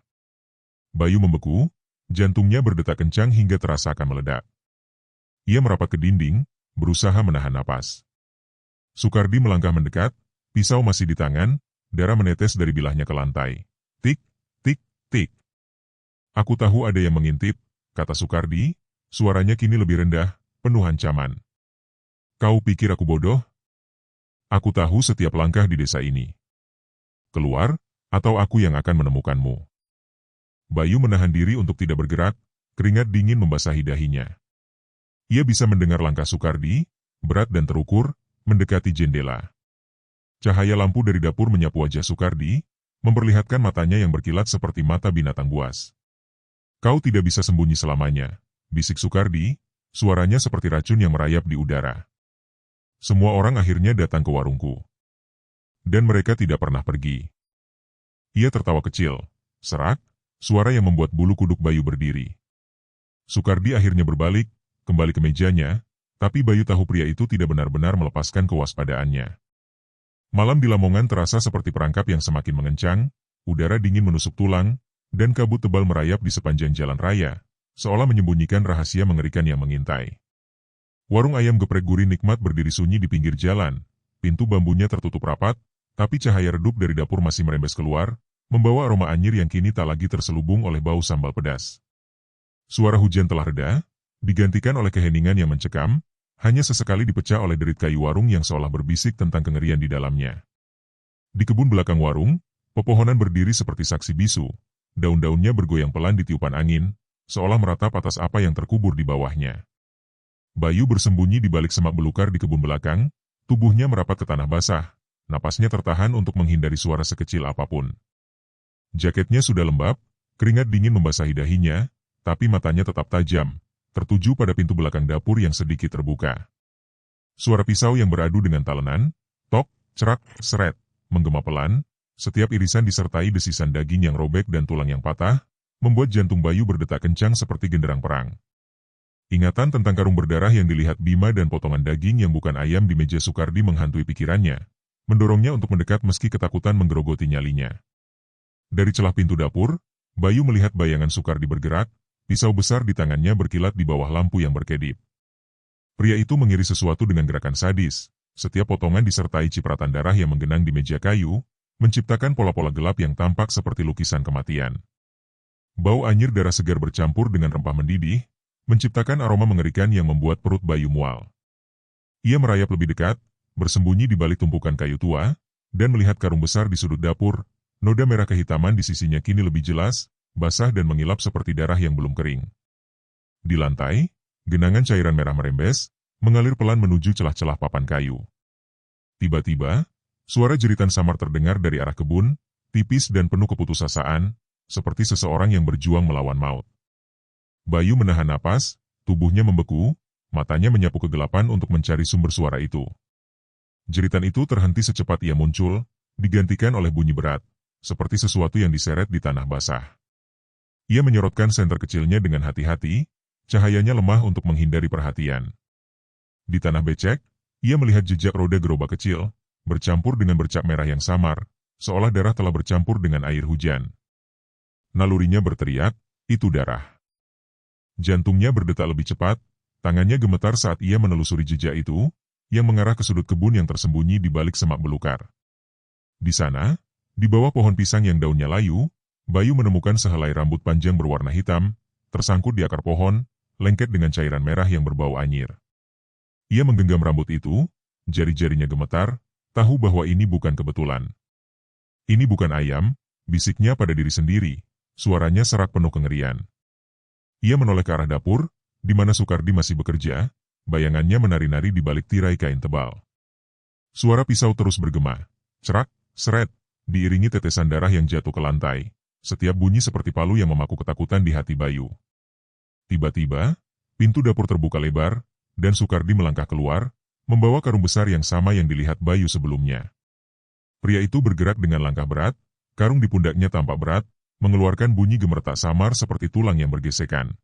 Bayu membeku, jantungnya berdetak kencang hingga terasa akan meledak. Ia merapat ke dinding, berusaha menahan napas. Sukardi melangkah mendekat, pisau masih di tangan, darah menetes dari bilahnya ke lantai. Tik, tik, tik. Aku tahu ada yang mengintip, kata Sukardi, suaranya kini lebih rendah, penuh ancaman. Kau pikir aku bodoh? Aku tahu setiap langkah di desa ini. Keluar, atau aku yang akan menemukanmu. Bayu menahan diri untuk tidak bergerak, keringat dingin membasahi dahinya. Ia bisa mendengar langkah Sukardi, berat dan terukur, mendekati jendela. Cahaya lampu dari dapur menyapu wajah Sukardi, memperlihatkan matanya yang berkilat seperti mata binatang buas. Kau tidak bisa sembunyi selamanya, bisik Sukardi, suaranya seperti racun yang merayap di udara. Semua orang akhirnya datang ke warungku. Dan mereka tidak pernah pergi. Ia tertawa kecil, serak, suara yang membuat bulu kuduk Bayu berdiri. Sukardi akhirnya berbalik, kembali ke mejanya, tapi Bayu tahu pria itu tidak benar-benar melepaskan kewaspadaannya. Malam di Lamongan terasa seperti perangkap yang semakin mengencang, udara dingin menusuk tulang, dan kabut tebal merayap di sepanjang jalan raya, seolah menyembunyikan rahasia mengerikan yang mengintai. Warung ayam geprek gurih nikmat berdiri sunyi di pinggir jalan, pintu bambunya tertutup rapat, tapi cahaya redup dari dapur masih merembes keluar, membawa aroma anyir yang kini tak lagi terselubung oleh bau sambal pedas. Suara hujan telah reda, digantikan oleh keheningan yang mencekam, hanya sesekali dipecah oleh derit kayu warung yang seolah berbisik tentang kengerian di dalamnya. Di kebun belakang warung, pepohonan berdiri seperti saksi bisu, daun-daunnya bergoyang pelan di tiupan angin, seolah meratap atas apa yang terkubur di bawahnya. Bayu bersembunyi di balik semak belukar di kebun belakang, tubuhnya merapat ke tanah basah, napasnya tertahan untuk menghindari suara sekecil apapun. Jaketnya sudah lembab, keringat dingin membasahi dahinya, tapi matanya tetap tajam, tertuju pada pintu belakang dapur yang sedikit terbuka. Suara pisau yang beradu dengan talenan, tok, cerak, seret, menggema pelan, setiap irisan disertai desisan daging yang robek dan tulang yang patah, membuat jantung Bayu berdetak kencang seperti genderang perang. Ingatan tentang karung berdarah yang dilihat Bima dan potongan daging yang bukan ayam di meja Sukardi menghantui pikirannya, mendorongnya untuk mendekat meski ketakutan menggerogoti nyalinya. Dari celah pintu dapur, Bayu melihat bayangan Sukardi bergerak, pisau besar di tangannya berkilat di bawah lampu yang berkedip. Pria itu mengiris sesuatu dengan gerakan sadis, setiap potongan disertai cipratan darah yang menggenang di meja kayu, menciptakan pola-pola gelap yang tampak seperti lukisan kematian. Bau anyir darah segar bercampur dengan rempah mendidih, menciptakan aroma mengerikan yang membuat perut Bayu mual. Ia merayap lebih dekat, bersembunyi di balik tumpukan kayu tua, dan melihat karung besar di sudut dapur, noda merah kehitaman di sisinya kini lebih jelas, basah dan mengilap seperti darah yang belum kering. Di lantai, genangan cairan merah merembes, mengalir pelan menuju celah-celah papan kayu. Tiba-tiba, suara jeritan samar terdengar dari arah kebun, tipis dan penuh keputusasaan, seperti seseorang yang berjuang melawan maut. Bayu menahan napas, tubuhnya membeku, matanya menyapu kegelapan untuk mencari sumber suara itu. Jeritan itu terhenti secepat ia muncul, digantikan oleh bunyi berat, seperti sesuatu yang diseret di tanah basah. Ia menyorotkan senter kecilnya dengan hati-hati, cahayanya lemah untuk menghindari perhatian. Di tanah becek, ia melihat jejak roda gerobak kecil, bercampur dengan bercak merah yang samar, seolah darah telah bercampur dengan air hujan. Nalurinya berteriak, itu darah. Jantungnya berdetak lebih cepat, tangannya gemetar saat ia menelusuri jejak itu, yang mengarah ke sudut kebun yang tersembunyi di balik semak belukar. Di sana, di bawah pohon pisang yang daunnya layu, Bayu menemukan sehelai rambut panjang berwarna hitam, tersangkut di akar pohon, lengket dengan cairan merah yang berbau anyir. Ia menggenggam rambut itu, jari-jarinya gemetar, tahu bahwa ini bukan kebetulan. Ini bukan ayam, bisiknya pada diri sendiri, suaranya serak penuh kengerian. Ia menoleh ke arah dapur, di mana Sukardi masih bekerja, bayangannya menari-nari di balik tirai kain tebal. Suara pisau terus bergema, cerak, seret, diiringi tetesan darah yang jatuh ke lantai, setiap bunyi seperti palu yang memaku ketakutan di hati Bayu. Tiba-tiba, pintu dapur terbuka lebar, dan Sukardi melangkah keluar, membawa karung besar yang sama yang dilihat Bayu sebelumnya. Pria itu bergerak dengan langkah berat, karung di pundaknya tampak berat, mengeluarkan bunyi gemeretak samar seperti tulang yang bergesekan.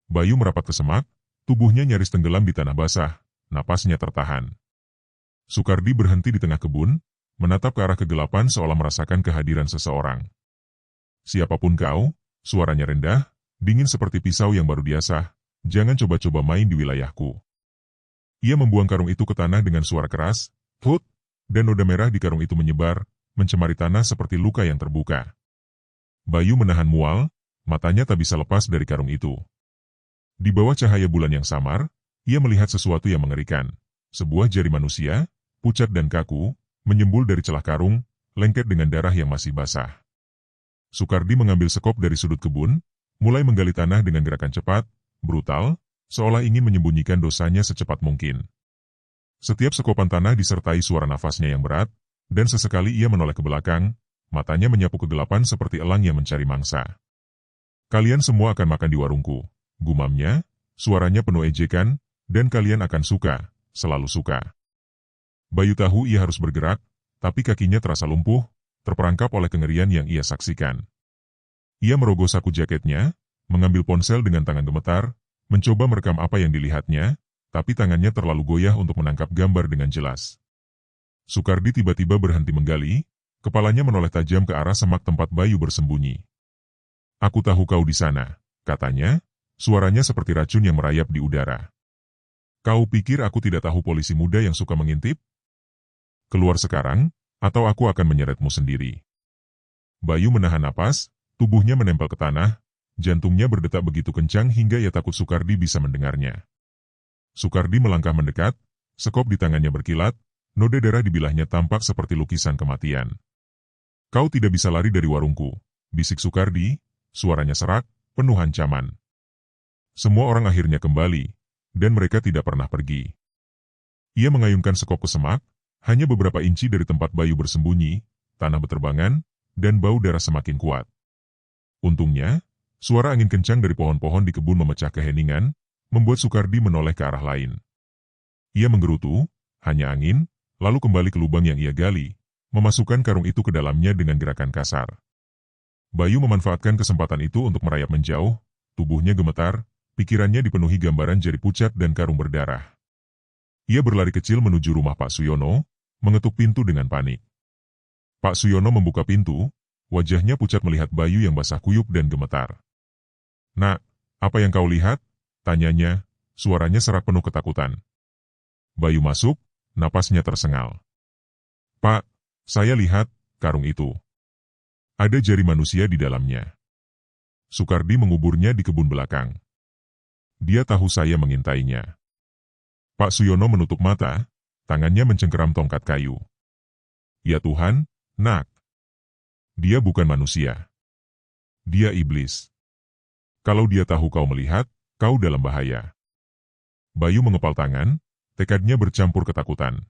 Bayu merapat ke semak, tubuhnya nyaris tenggelam di tanah basah, napasnya tertahan. Sukardi berhenti di tengah kebun, menatap ke arah kegelapan seolah merasakan kehadiran seseorang. "Siapapun kau," suaranya rendah, dingin seperti pisau yang baru diasah, "jangan coba-coba main di wilayahku." Ia membuang karung itu ke tanah dengan suara keras, "Hut!" dan noda merah di karung itu menyebar, mencemari tanah seperti luka yang terbuka. Bayu menahan mual, matanya tak bisa lepas dari karung itu. Di bawah cahaya bulan yang samar, ia melihat sesuatu yang mengerikan. Sebuah jari manusia, pucat dan kaku, menyembul dari celah karung, lengket dengan darah yang masih basah. Sukardi mengambil sekop dari sudut kebun, mulai menggali tanah dengan gerakan cepat, brutal, seolah ingin menyembunyikan dosanya secepat mungkin. Setiap sekopan tanah disertai suara nafasnya yang berat, dan sesekali ia menoleh ke belakang, matanya menyapu kegelapan seperti elang yang mencari mangsa. "Kalian semua akan makan di warungku," gumamnya, suaranya penuh ejekan, "dan kalian akan suka, selalu suka." Bayu tahu ia harus bergerak, tapi kakinya terasa lumpuh, terperangkap oleh kengerian yang ia saksikan. Ia merogoh saku jaketnya, mengambil ponsel dengan tangan gemetar, mencoba merekam apa yang dilihatnya, tapi tangannya terlalu goyah untuk menangkap gambar dengan jelas. Sukardi tiba-tiba berhenti menggali, kepalanya menoleh tajam ke arah semak tempat Bayu bersembunyi. "Aku tahu kau di sana," katanya, suaranya seperti racun yang merayap di udara. "Kau pikir aku tidak tahu polisi muda yang suka mengintip? Keluar sekarang, atau aku akan menyeretmu sendiri." Bayu menahan napas, tubuhnya menempel ke tanah, jantungnya berdetak begitu kencang hingga ia takut Sukardi bisa mendengarnya. Sukardi melangkah mendekat, sekop di tangannya berkilat, noda darah di bilahnya tampak seperti lukisan kematian. "Kau tidak bisa lari dari warungku," bisik Sukardi, suaranya serak, penuh ancaman. Semua orang akhirnya kembali, dan mereka tidak pernah pergi. Ia mengayunkan sekop ke semak, hanya beberapa inci dari tempat Bayu bersembunyi, tanah berterbangan, dan bau darah semakin kuat. Untungnya, suara angin kencang dari pohon-pohon di kebun memecah keheningan, membuat Sukardi menoleh ke arah lain. Ia menggerutu, hanya angin, lalu kembali ke lubang yang ia gali, memasukkan karung itu ke dalamnya dengan gerakan kasar. Bayu memanfaatkan kesempatan itu untuk merayap menjauh, tubuhnya gemetar, pikirannya dipenuhi gambaran jari pucat dan karung berdarah. Ia berlari kecil menuju rumah Pak Suyono, mengetuk pintu dengan panik. Pak Suyono membuka pintu, wajahnya pucat melihat Bayu yang basah kuyup dan gemetar. "Nak, apa yang kau lihat?" tanyanya, suaranya serak penuh ketakutan. Bayu masuk, napasnya tersengal. "Pak, saya lihat karung itu. Ada jari manusia di dalamnya." Sukardi menguburnya di kebun belakang. Dia tahu saya mengintainya. Pak Suyono menutup mata, tangannya mencengkeram tongkat kayu. "Ya Tuhan, Nak. Dia bukan manusia. Dia iblis. Kalau dia tahu kau melihat, kau dalam bahaya." Bayu mengepal tangan, tekadnya bercampur ketakutan.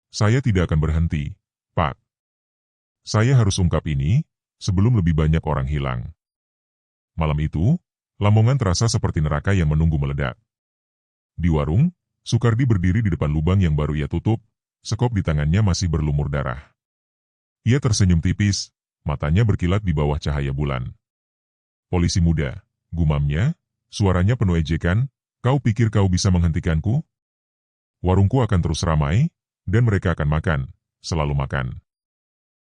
"Saya tidak akan berhenti, Pak. Saya harus ungkap ini, sebelum lebih banyak orang hilang." Malam itu, Lamongan terasa seperti neraka yang menunggu meledak. Di warung, Sukardi berdiri di depan lubang yang baru ia tutup, sekop di tangannya masih berlumur darah. Ia tersenyum tipis, matanya berkilat di bawah cahaya bulan. "Polisi muda," gumamnya, suaranya penuh ejekan, "kau pikir kau bisa menghentikanku? Warungku akan terus ramai, dan mereka akan makan, selalu makan."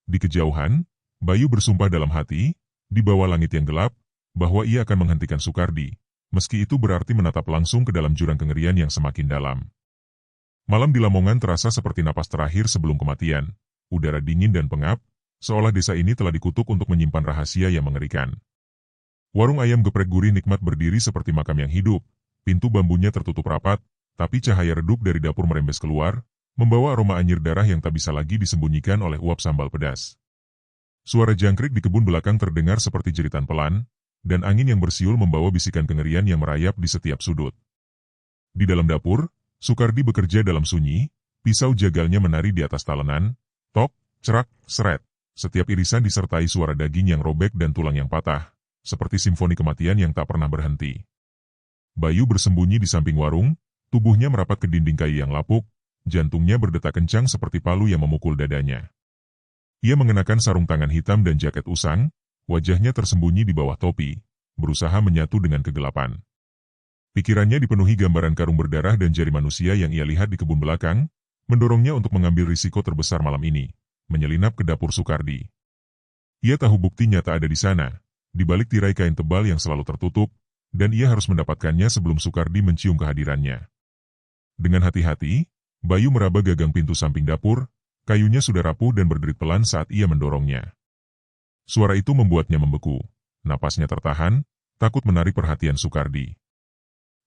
Di kejauhan, Bayu bersumpah dalam hati, di bawah langit yang gelap, bahwa ia akan menghentikan Sukardi, meski itu berarti menatap langsung ke dalam jurang kengerian yang semakin dalam. Malam di Lamongan terasa seperti napas terakhir sebelum kematian, udara dingin dan pengap, seolah desa ini telah dikutuk untuk menyimpan rahasia yang mengerikan. Warung ayam geprek gurih nikmat berdiri seperti makam yang hidup, pintu bambunya tertutup rapat, tapi cahaya redup dari dapur merembes keluar, membawa aroma anyir darah yang tak bisa lagi disembunyikan oleh uap sambal pedas. Suara jangkrik di kebun belakang terdengar seperti jeritan pelan, dan angin yang bersiul membawa bisikan kengerian yang merayap di setiap sudut. Di dalam dapur, Sukardi bekerja dalam sunyi, pisau jagalnya menari di atas talenan, tok, cerak, seret. Setiap irisan disertai suara daging yang robek dan tulang yang patah, seperti simfoni kematian yang tak pernah berhenti. Bayu bersembunyi di samping warung, tubuhnya merapat ke dinding kayu yang lapuk, jantungnya berdetak kencang seperti palu yang memukul dadanya. Ia mengenakan sarung tangan hitam dan jaket usang, wajahnya tersembunyi di bawah topi, berusaha menyatu dengan kegelapan. Pikirannya dipenuhi gambaran karung berdarah dan jari manusia yang ia lihat di kebun belakang, mendorongnya untuk mengambil risiko terbesar malam ini, menyelinap ke dapur Soekardi. Ia tahu bukti nyata ada di sana, di balik tirai kain tebal yang selalu tertutup, dan ia harus mendapatkannya sebelum Soekardi mencium kehadirannya. Dengan hati-hati, Bayu meraba gagang pintu samping dapur, kayunya sudah rapuh dan berderit pelan saat ia mendorongnya. Suara itu membuatnya membeku, napasnya tertahan, takut menarik perhatian Soekardi.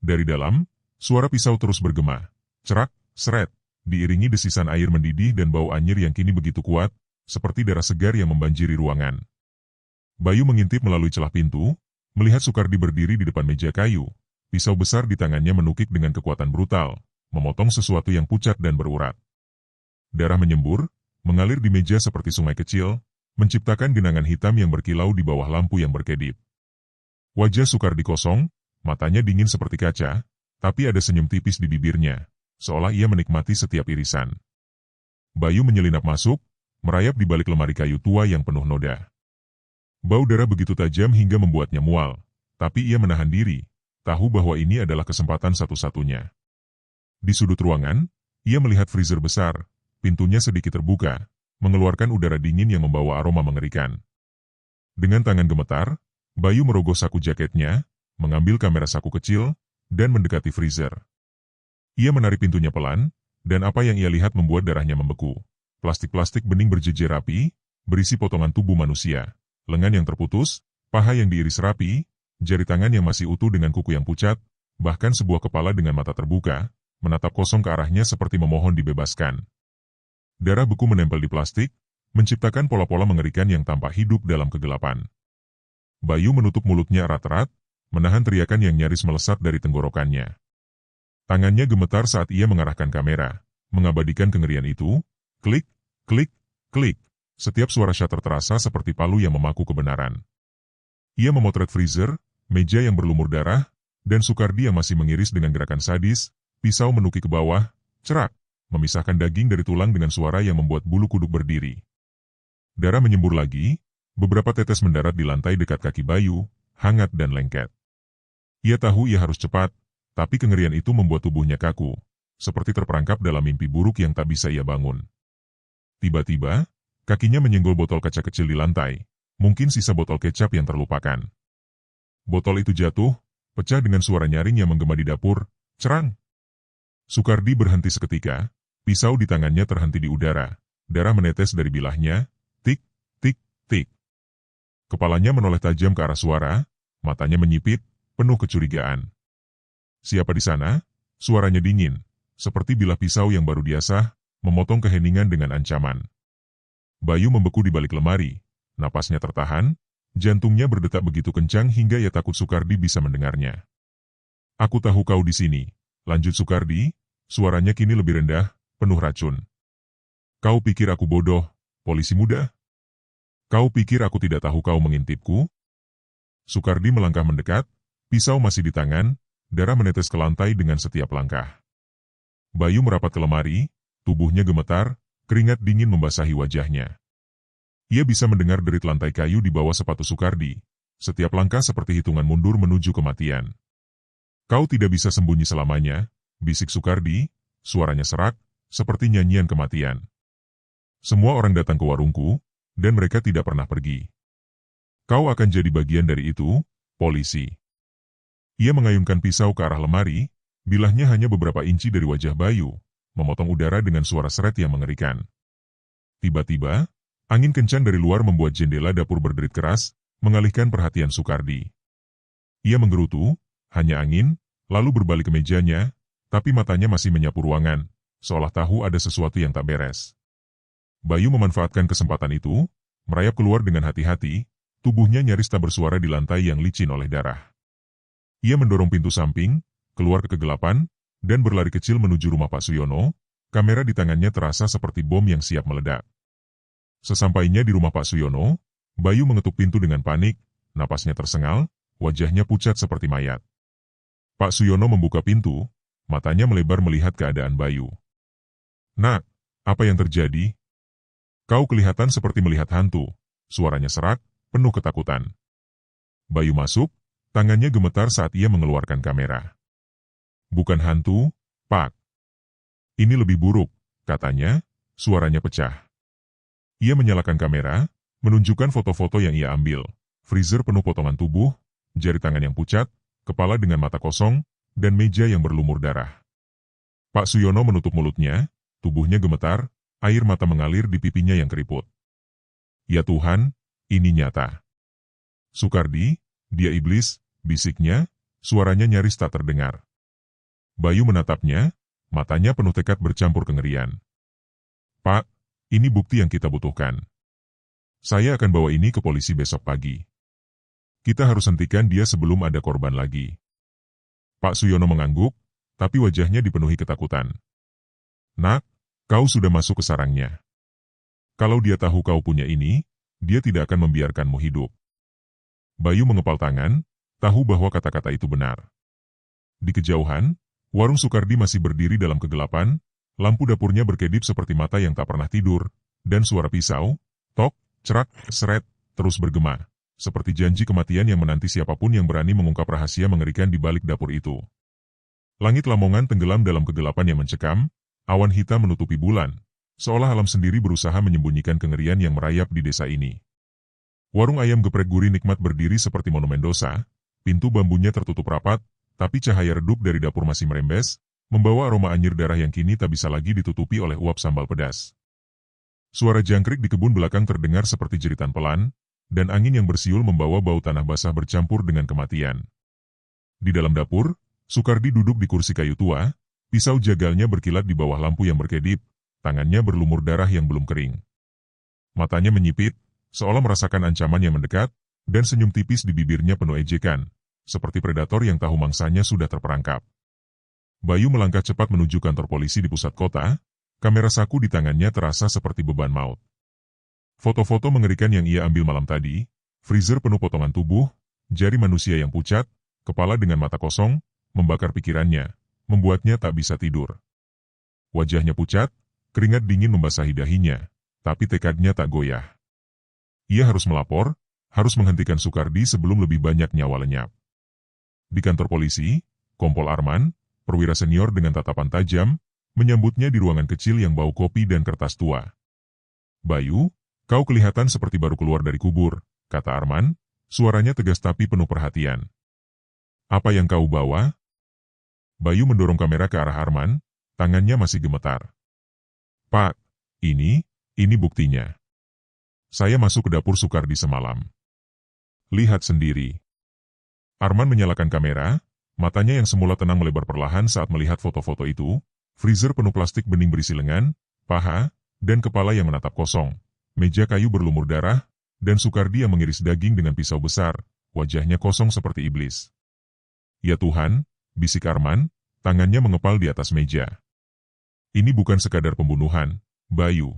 Dari dalam, suara pisau terus bergema, cerak, seret, diiringi desisan air mendidih dan bau anyir yang kini begitu kuat, seperti darah segar yang membanjiri ruangan. Bayu mengintip melalui celah pintu, melihat Soekardi berdiri di depan meja kayu, pisau besar di tangannya menukik dengan kekuatan brutal, memotong sesuatu yang pucat dan berurat. Darah menyembur, mengalir di meja seperti sungai kecil, menciptakan genangan hitam yang berkilau di bawah lampu yang berkedip. Wajah Soekardi kosong, matanya dingin seperti kaca, tapi ada senyum tipis di bibirnya, seolah ia menikmati setiap irisan. Bayu menyelinap masuk, merayap di balik lemari kayu tua yang penuh noda. Bau darah begitu tajam hingga membuatnya mual, tapi ia menahan diri, tahu bahwa ini adalah kesempatan satu-satunya. Di sudut ruangan, ia melihat freezer besar, pintunya sedikit terbuka, mengeluarkan udara dingin yang membawa aroma mengerikan. Dengan tangan gemetar, Bayu merogoh saku jaketnya, mengambil kamera saku kecil, dan mendekati freezer. Ia menarik pintunya pelan, dan apa yang ia lihat membuat darahnya membeku. Plastik-plastik bening berjejer rapi, berisi potongan tubuh manusia, lengan yang terputus, paha yang diiris rapi, jari tangan yang masih utuh dengan kuku yang pucat, bahkan sebuah kepala dengan mata terbuka, menatap kosong ke arahnya seperti memohon dibebaskan. Darah beku menempel di plastik, menciptakan pola-pola mengerikan yang tampak hidup dalam kegelapan. Bayu menutup mulutnya erat-erat, menahan teriakan yang nyaris melesat dari tenggorokannya. Tangannya gemetar saat ia mengarahkan kamera, mengabadikan kengerian itu. Klik, klik, klik. Setiap suara shutter terasa seperti palu yang memaku kebenaran. Ia memotret freezer, meja yang berlumur darah, dan Soekardi yang masih mengiris dengan gerakan sadis, pisau menukik ke bawah, cerak, memisahkan daging dari tulang dengan suara yang membuat bulu kuduk berdiri. Darah menyembur lagi, beberapa tetes mendarat di lantai dekat kaki Bayu, hangat dan lengket. Ia tahu ia harus cepat, tapi kengerian itu membuat tubuhnya kaku, seperti terperangkap dalam mimpi buruk yang tak bisa ia bangun. Tiba-tiba, kakinya menyenggol botol kaca kecil di lantai, mungkin sisa botol kecap yang terlupakan. Botol itu jatuh, pecah dengan suara nyaring yang menggema di dapur, cerang. Soekardi berhenti seketika, pisau di tangannya terhenti di udara, darah menetes dari bilahnya, tik, tik, tik. Kepalanya menoleh tajam ke arah suara, matanya menyipit, penuh kecurigaan. Siapa di sana? Suaranya dingin, seperti bilah pisau yang baru diasah, memotong keheningan dengan ancaman. Bayu membeku di balik lemari, napasnya tertahan, jantungnya berdetak begitu kencang hingga ia takut Soekardi bisa mendengarnya. "Aku tahu kau di sini," lanjut Soekardi, suaranya kini lebih rendah, penuh racun. "Kau pikir aku bodoh, polisi muda? Kau pikir aku tidak tahu kau mengintipku?" Soekardi melangkah mendekat, pisau masih di tangan, darah menetes ke lantai dengan setiap langkah. Bayu merapat ke lemari, tubuhnya gemetar, keringat dingin membasahi wajahnya. Ia bisa mendengar derit lantai kayu di bawah sepatu Soekardi, setiap langkah seperti hitungan mundur menuju kematian. "Kau tidak bisa sembunyi selamanya," bisik Soekardi, suaranya serak, seperti nyanyian kematian. "Semua orang datang ke warungku, dan mereka tidak pernah pergi. Kau akan jadi bagian dari itu, polisi." Ia mengayunkan pisau ke arah lemari, bilahnya hanya beberapa inci dari wajah Bayu, memotong udara dengan suara seret yang mengerikan. Tiba-tiba, angin kencang dari luar membuat jendela dapur berderit keras, mengalihkan perhatian Soekardi. Ia menggerutu, hanya angin, lalu berbalik ke mejanya, tapi matanya masih menyapu ruangan, seolah tahu ada sesuatu yang tak beres. Bayu memanfaatkan kesempatan itu, merayap keluar dengan hati-hati, tubuhnya nyaris tak bersuara di lantai yang licin oleh darah. Ia mendorong pintu samping, keluar ke kegelapan, dan berlari kecil menuju rumah Pak Suyono, kamera di tangannya terasa seperti bom yang siap meledak. Sesampainya di rumah Pak Suyono, Bayu mengetuk pintu dengan panik, napasnya tersengal, wajahnya pucat seperti mayat. Pak Suyono membuka pintu, matanya melebar melihat keadaan Bayu. "Nak, apa yang terjadi? Kau kelihatan seperti melihat hantu," suaranya serak, penuh ketakutan. Bayu masuk, tangannya gemetar saat ia mengeluarkan kamera. "Bukan hantu, Pak. Ini lebih buruk," katanya, suaranya pecah. Ia menyalakan kamera, menunjukkan foto-foto yang ia ambil, freezer penuh potongan tubuh, jari tangan yang pucat, kepala dengan mata kosong, dan meja yang berlumur darah. Pak Suyono menutup mulutnya, tubuhnya gemetar, air mata mengalir di pipinya yang keriput. Ya Tuhan, ini nyata. Sukardi, dia iblis, bisiknya, suaranya nyaris tak terdengar. Bayu menatapnya, matanya penuh tekad bercampur kengerian. Pak, ini bukti yang kita butuhkan. Saya akan bawa ini ke polisi besok pagi. Kita harus hentikan dia sebelum ada korban lagi. Pak Suyono mengangguk, tapi wajahnya dipenuhi ketakutan. Nak, kau sudah masuk ke sarangnya. Kalau dia tahu kau punya ini, dia tidak akan membiarkanmu hidup. Bayu mengepal tangan, tahu bahwa kata-kata itu benar. Di kejauhan, warung Sukardi masih berdiri dalam kegelapan, lampu dapurnya berkedip seperti mata yang tak pernah tidur, dan suara pisau, tok, cerak, seret, terus bergema, seperti janji kematian yang menanti siapapun yang berani mengungkap rahasia mengerikan di balik dapur itu. Langit Lamongan tenggelam dalam kegelapan yang mencekam, awan hitam menutupi bulan, seolah alam sendiri berusaha menyembunyikan kengerian yang merayap di desa ini. Warung ayam geprek gurih nikmat berdiri seperti monumen dosa, pintu bambunya tertutup rapat, tapi cahaya redup dari dapur masih merembes, membawa aroma anyir darah yang kini tak bisa lagi ditutupi oleh uap sambal pedas. Suara jangkrik di kebun belakang terdengar seperti jeritan pelan, dan angin yang bersiul membawa bau tanah basah bercampur dengan kematian. Di dalam dapur, Sukardi duduk di kursi kayu tua, pisau jagalnya berkilat di bawah lampu yang berkedip, tangannya berlumur darah yang belum kering. Matanya menyipit, seolah merasakan ancaman yang mendekat, dan senyum tipis di bibirnya penuh ejekan, seperti predator yang tahu mangsanya sudah terperangkap. Bayu melangkah cepat menuju kantor polisi di pusat kota, kamera saku di tangannya terasa seperti beban maut. Foto-foto mengerikan yang ia ambil malam tadi, freezer penuh potongan tubuh, jari manusia yang pucat, kepala dengan mata kosong, membakar pikirannya, membuatnya tak bisa tidur. Wajahnya pucat, keringat dingin membasahi dahinya, tapi tekadnya tak goyah. Ia harus melapor, harus menghentikan Sukardi sebelum lebih banyak nyawa lenyap. Di kantor polisi, Kompol Arman, perwira senior dengan tatapan tajam, menyambutnya di ruangan kecil yang bau kopi dan kertas tua. Bayu, kau kelihatan seperti baru keluar dari kubur, kata Arman, suaranya tegas tapi penuh perhatian. Apa yang kau bawa? Bayu mendorong kamera ke arah Arman, tangannya masih gemetar. Pak, ini buktinya. Saya masuk ke dapur Sukardi semalam. Lihat sendiri. Arman menyalakan kamera, matanya yang semula tenang melebar perlahan saat melihat foto-foto itu, freezer penuh plastik bening berisi lengan, paha, dan kepala yang menatap kosong, meja kayu berlumur darah, dan Sukardi yang mengiris daging dengan pisau besar, wajahnya kosong seperti iblis. Ya Tuhan, bisik Arman, tangannya mengepal di atas meja. Ini bukan sekadar pembunuhan, Bayu.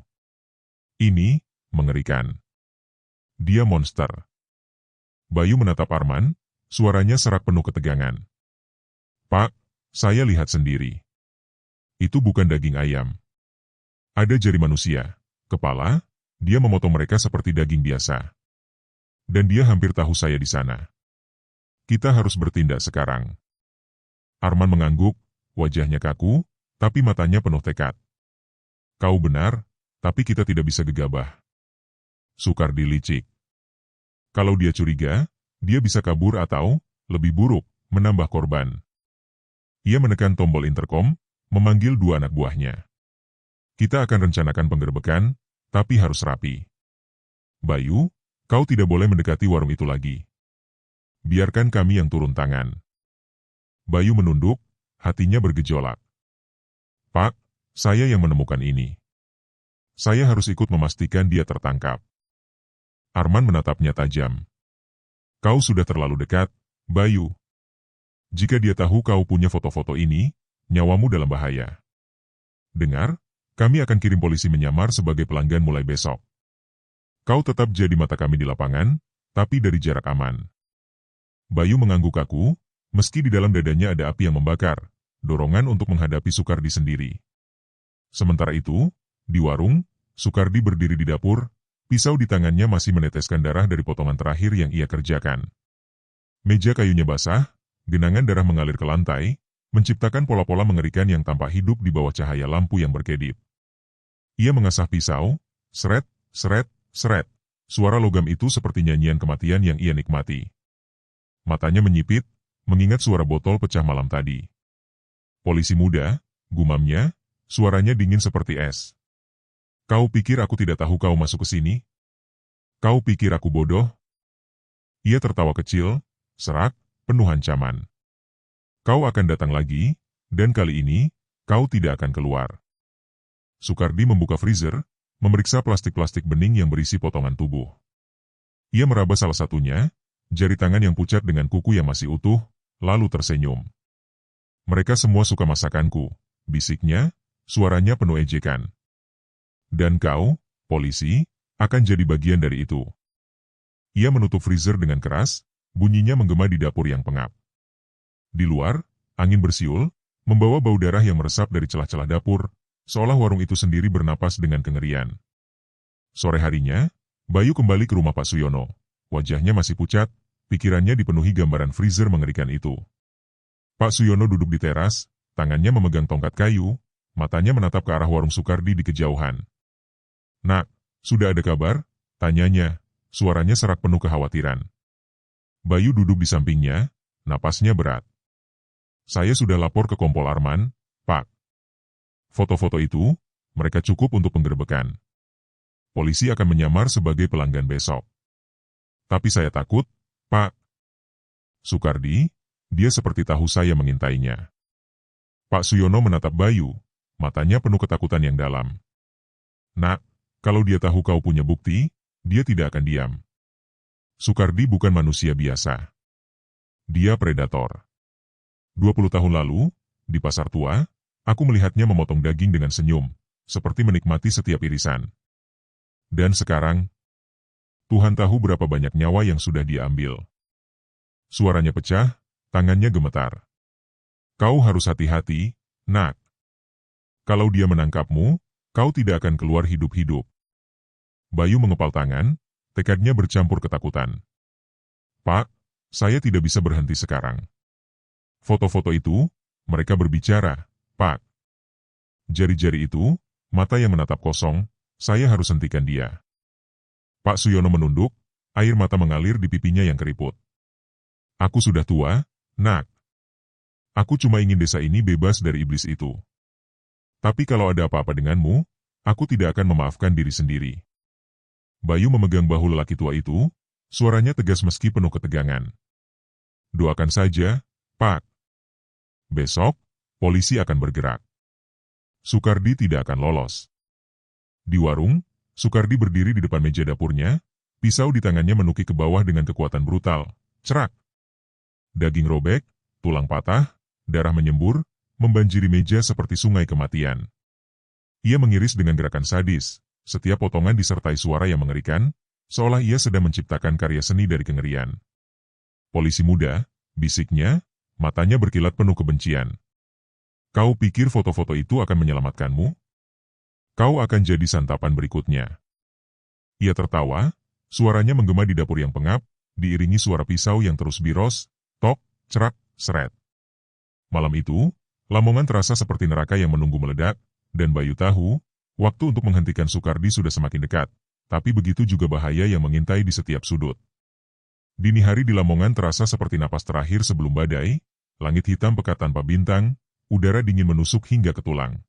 Ini mengerikan. Dia monster. Bayu menatap Arman, suaranya serak penuh ketegangan. Pak, saya lihat sendiri. Itu bukan daging ayam. Ada jari manusia, kepala, dia memotong mereka seperti daging biasa. Dan dia hampir tahu saya di sana. Kita harus bertindak sekarang. Arman mengangguk, wajahnya kaku, tapi matanya penuh tekad. Kau benar, tapi kita tidak bisa gegabah. Sukardi licik. Kalau dia curiga, dia bisa kabur atau, lebih buruk, menambah korban. Ia menekan tombol interkom, memanggil dua anak buahnya. Kita akan rencanakan penggerbekan, tapi harus rapi. Bayu, kau tidak boleh mendekati warung itu lagi. Biarkan kami yang turun tangan. Bayu menunduk, hatinya bergejolak. Pak, saya yang menemukan ini. Saya harus ikut memastikan dia tertangkap. Arman menatapnya tajam. Kau sudah terlalu dekat, Bayu. Jika dia tahu kau punya foto-foto ini, nyawamu dalam bahaya. Dengar, kami akan kirim polisi menyamar sebagai pelanggan mulai besok. Kau tetap jadi mata kami di lapangan, tapi dari jarak aman. Bayu mengangguk kaku, meski di dalam dadanya ada api yang membakar, dorongan untuk menghadapi Sukardi sendiri. Sementara itu, di warung, Sukardi berdiri di dapur, pisau di tangannya masih meneteskan darah dari potongan terakhir yang ia kerjakan. Meja kayunya basah, genangan darah mengalir ke lantai, menciptakan pola-pola mengerikan yang tampak hidup di bawah cahaya lampu yang berkedip. Ia mengasah pisau, seret, seret, seret. Suara logam itu seperti nyanyian kematian yang ia nikmati. Matanya menyipit, mengingat suara botol pecah malam tadi. Polisi muda, gumamnya, suaranya dingin seperti es. Kau pikir aku tidak tahu kau masuk ke sini? Kau pikir aku bodoh? Ia tertawa kecil, serak, penuh ancaman. Kau akan datang lagi, dan kali ini, kau tidak akan keluar. Sukardi membuka freezer, memeriksa plastik-plastik bening yang berisi potongan tubuh. Ia meraba salah satunya, jari tangan yang pucat dengan kuku yang masih utuh, lalu tersenyum. Mereka semua suka masakanku, bisiknya, suaranya penuh ejekan. Dan kau, polisi, akan jadi bagian dari itu. Ia menutup freezer dengan keras, bunyinya menggema di dapur yang pengap. Di luar, angin bersiul, membawa bau darah yang meresap dari celah-celah dapur, seolah warung itu sendiri bernapas dengan kengerian. Sore harinya, Bayu kembali ke rumah Pak Suyono. Wajahnya masih pucat, pikirannya dipenuhi gambaran freezer mengerikan itu. Pak Suyono duduk di teras, tangannya memegang tongkat kayu, matanya menatap ke arah warung Sukardi di kejauhan. Nak, sudah ada kabar? Tanyanya, suaranya serak penuh kekhawatiran. Bayu duduk di sampingnya, napasnya berat. Saya sudah lapor ke Kompol Arman, Pak. Foto-foto itu, mereka cukup untuk penggerebekan. Polisi akan menyamar sebagai pelanggan besok. Tapi saya takut, Pak. Sukardi, dia seperti tahu saya mengintainya. Pak Suyono menatap Bayu, matanya penuh ketakutan yang dalam. Nak, kalau dia tahu kau punya bukti, dia tidak akan diam. Sukardi bukan manusia biasa. Dia predator. 20 tahun lalu, di pasar tua, aku melihatnya memotong daging dengan senyum, seperti menikmati setiap irisan. Dan sekarang, Tuhan tahu berapa banyak nyawa yang sudah dia ambil. Suaranya pecah, tangannya gemetar. Kau harus hati-hati, Nak. Kalau dia menangkapmu, kau tidak akan keluar hidup-hidup. Bayu mengepal tangan, tekadnya bercampur ketakutan. Pak, saya tidak bisa berhenti sekarang. Foto-foto itu, mereka berbicara, Pak. Jari-jari itu, mata yang menatap kosong, saya harus hentikan dia. Pak Suyono menunduk, air mata mengalir di pipinya yang keriput. Aku sudah tua, Nak. Aku cuma ingin desa ini bebas dari iblis itu. Tapi kalau ada apa-apa denganmu, aku tidak akan memaafkan diri sendiri. Bayu memegang bahu lelaki tua itu, suaranya tegas meski penuh ketegangan. Doakan saja, Pak. Besok, polisi akan bergerak. Sukardi tidak akan lolos. Di warung, Sukardi berdiri di depan meja dapurnya, pisau di tangannya menukik ke bawah dengan kekuatan brutal. Cerak. Daging robek, tulang patah, darah menyembur, membanjiri meja seperti sungai kematian. Ia mengiris dengan gerakan sadis, setiap potongan disertai suara yang mengerikan, seolah ia sedang menciptakan karya seni dari kengerian. Polisi muda, bisiknya, matanya berkilat penuh kebencian. Kau pikir foto-foto itu akan menyelamatkanmu? Kau akan jadi santapan berikutnya. Ia tertawa, suaranya menggema di dapur yang pengap, diiringi suara pisau yang terus biros, tok, cerak, seret. Malam itu, Lamongan terasa seperti neraka yang menunggu meledak, dan Bayu tahu, waktu untuk menghentikan Sukardi sudah semakin dekat, tapi begitu juga bahaya yang mengintai di setiap sudut. Dini hari di Lamongan terasa seperti napas terakhir sebelum badai, langit hitam pekat tanpa bintang, udara dingin menusuk hingga ke tulang.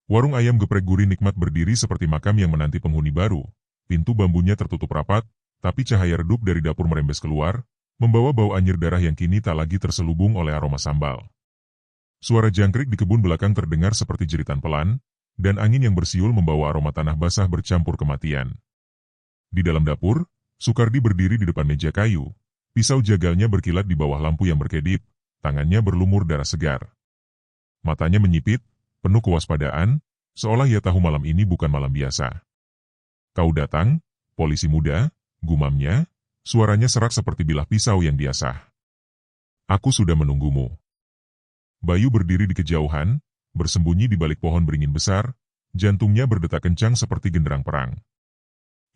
Warung ayam geprek gurih nikmat berdiri seperti makam yang menanti penghuni baru, pintu bambunya tertutup rapat, tapi cahaya redup dari dapur merembes keluar, membawa bau anyir darah yang kini tak lagi terselubung oleh aroma sambal. Suara jangkrik di kebun belakang terdengar seperti jeritan pelan, dan angin yang bersiul membawa aroma tanah basah bercampur kematian. Di dalam dapur, Sukardi berdiri di depan meja kayu, pisau jagalnya berkilat di bawah lampu yang berkedip, tangannya berlumur darah segar. Matanya menyipit, penuh kewaspadaan, seolah ia tahu malam ini bukan malam biasa. Kau datang, polisi muda, gumamnya, suaranya serak seperti bilah pisau yang diasah. Aku sudah menunggumu. Bayu berdiri di kejauhan, bersembunyi di balik pohon beringin besar, jantungnya berdetak kencang seperti genderang perang.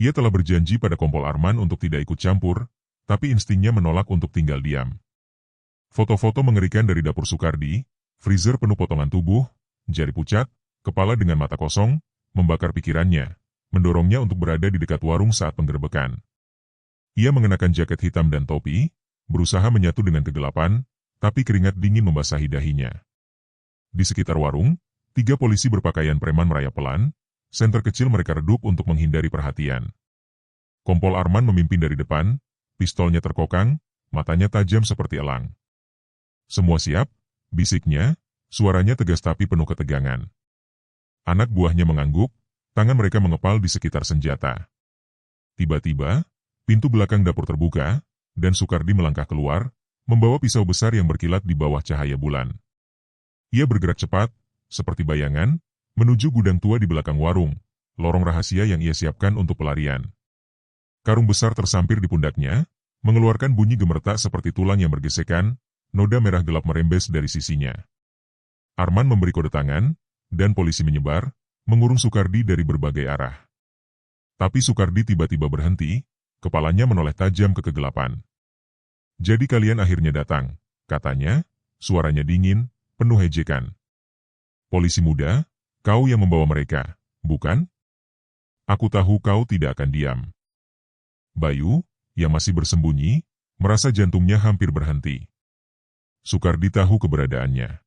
Ia telah berjanji pada Kompol Arman untuk tidak ikut campur, tapi instingnya menolak untuk tinggal diam. Foto-foto mengerikan dari dapur Sukardi, freezer penuh potongan tubuh, jari pucat, kepala dengan mata kosong, membakar pikirannya, mendorongnya untuk berada di dekat warung saat penggerbekan. Ia mengenakan jaket hitam dan topi, berusaha menyatu dengan kegelapan, tapi keringat dingin membasahi dahinya. Di sekitar warung, 3 polisi berpakaian preman merayap pelan, senter kecil mereka redup untuk menghindari perhatian. Kompol Arman memimpin dari depan, pistolnya terkokang, matanya tajam seperti elang. Semua siap, bisiknya, suaranya tegas tapi penuh ketegangan. Anak buahnya mengangguk, tangan mereka mengepal di sekitar senjata. Tiba-tiba, pintu belakang dapur terbuka, dan Sukardi melangkah keluar, membawa pisau besar yang berkilat di bawah cahaya bulan. Ia bergerak cepat, seperti bayangan, menuju gudang tua di belakang warung, lorong rahasia yang ia siapkan untuk pelarian. Karung besar tersampir di pundaknya, mengeluarkan bunyi gemertak seperti tulang yang bergesekan, noda merah gelap merembes dari sisinya. Arman memberi kode tangan, dan polisi menyebar, mengurung Sukardi dari berbagai arah. Tapi Sukardi tiba-tiba berhenti, kepalanya menoleh tajam ke kegelapan. "Jadi kalian akhirnya datang," katanya, suaranya dingin, penuh ejekan. "Polisi muda, kau yang membawa mereka, bukan? Aku tahu kau tidak akan diam." Bayu, yang masih bersembunyi, merasa jantungnya hampir berhenti. Sukardi tahu keberadaannya.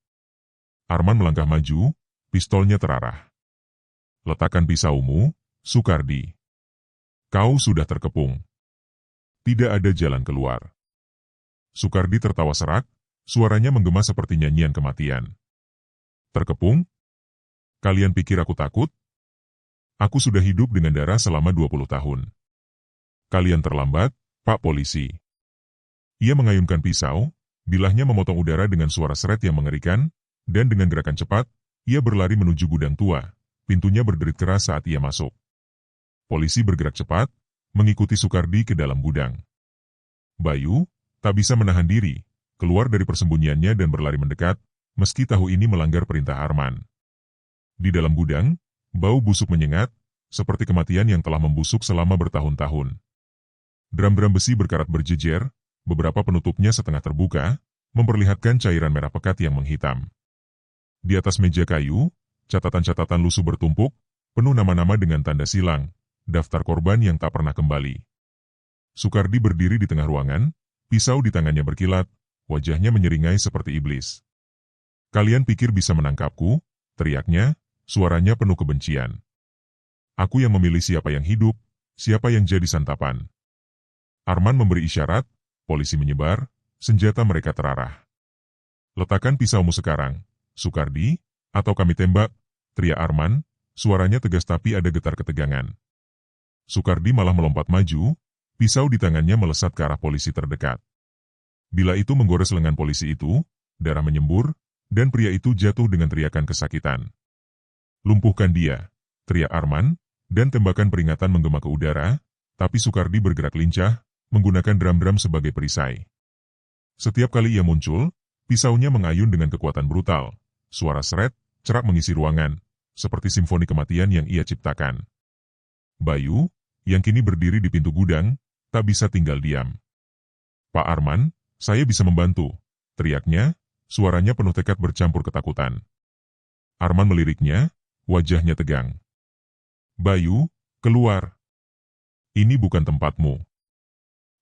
Arman melangkah maju, pistolnya terarah. "Letakkan pisaumu, Sukardi. Kau sudah terkepung. Tidak ada jalan keluar." Sukardi tertawa serak, suaranya menggema seperti nyanyian kematian. "Terkepung? Kalian pikir aku takut? Aku sudah hidup dengan darah selama 20 tahun. Kalian terlambat, Pak Polisi." Ia mengayunkan pisau, bilahnya memotong udara dengan suara seret yang mengerikan, dan dengan gerakan cepat, ia berlari menuju gudang tua. Pintunya berderit keras saat ia masuk. Polisi bergerak cepat, mengikuti Sukardi ke dalam gudang. Bayu tak bisa menahan diri, keluar dari persembunyiannya dan berlari mendekat, meski tahu ini melanggar perintah Arman. Di dalam gudang, bau busuk menyengat, seperti kematian yang telah membusuk selama bertahun-tahun. Drum-drum besi berkarat berjejer, beberapa penutupnya setengah terbuka, memperlihatkan cairan merah pekat yang menghitam. Di atas meja kayu, catatan-catatan lusuh bertumpuk, penuh nama-nama dengan tanda silang, daftar korban yang tak pernah kembali. Sukardi berdiri di tengah ruangan, pisau di tangannya berkilat, wajahnya menyeringai seperti iblis. "Kalian pikir bisa menangkapku?" teriaknya, suaranya penuh kebencian. "Aku yang memilih siapa yang hidup, siapa yang jadi santapan." Arman memberi isyarat, polisi menyebar, senjata mereka terarah. "Letakkan pisaumu sekarang, Sukardi, atau kami tembak," teriak Arman, suaranya tegas tapi ada getar ketegangan. Sukardi malah melompat maju, pisau di tangannya melesat ke arah polisi terdekat. Bila itu menggores lengan polisi itu, darah menyembur, dan pria itu jatuh dengan teriakan kesakitan. "Lumpuhkan dia," teriak Arman, dan tembakan peringatan menggema ke udara, tapi Sukardi bergerak lincah, menggunakan drum-drum sebagai perisai. Setiap kali ia muncul, pisaunya mengayun dengan kekuatan brutal. Suara seret, cerak mengisi ruangan, seperti simfoni kematian yang ia ciptakan. Bayu, yang kini berdiri di pintu gudang, tak bisa tinggal diam. "Pak Arman, saya bisa membantu," teriaknya, suaranya penuh tekad bercampur ketakutan. Arman meliriknya, wajahnya tegang. "Bayu, keluar. Ini bukan tempatmu."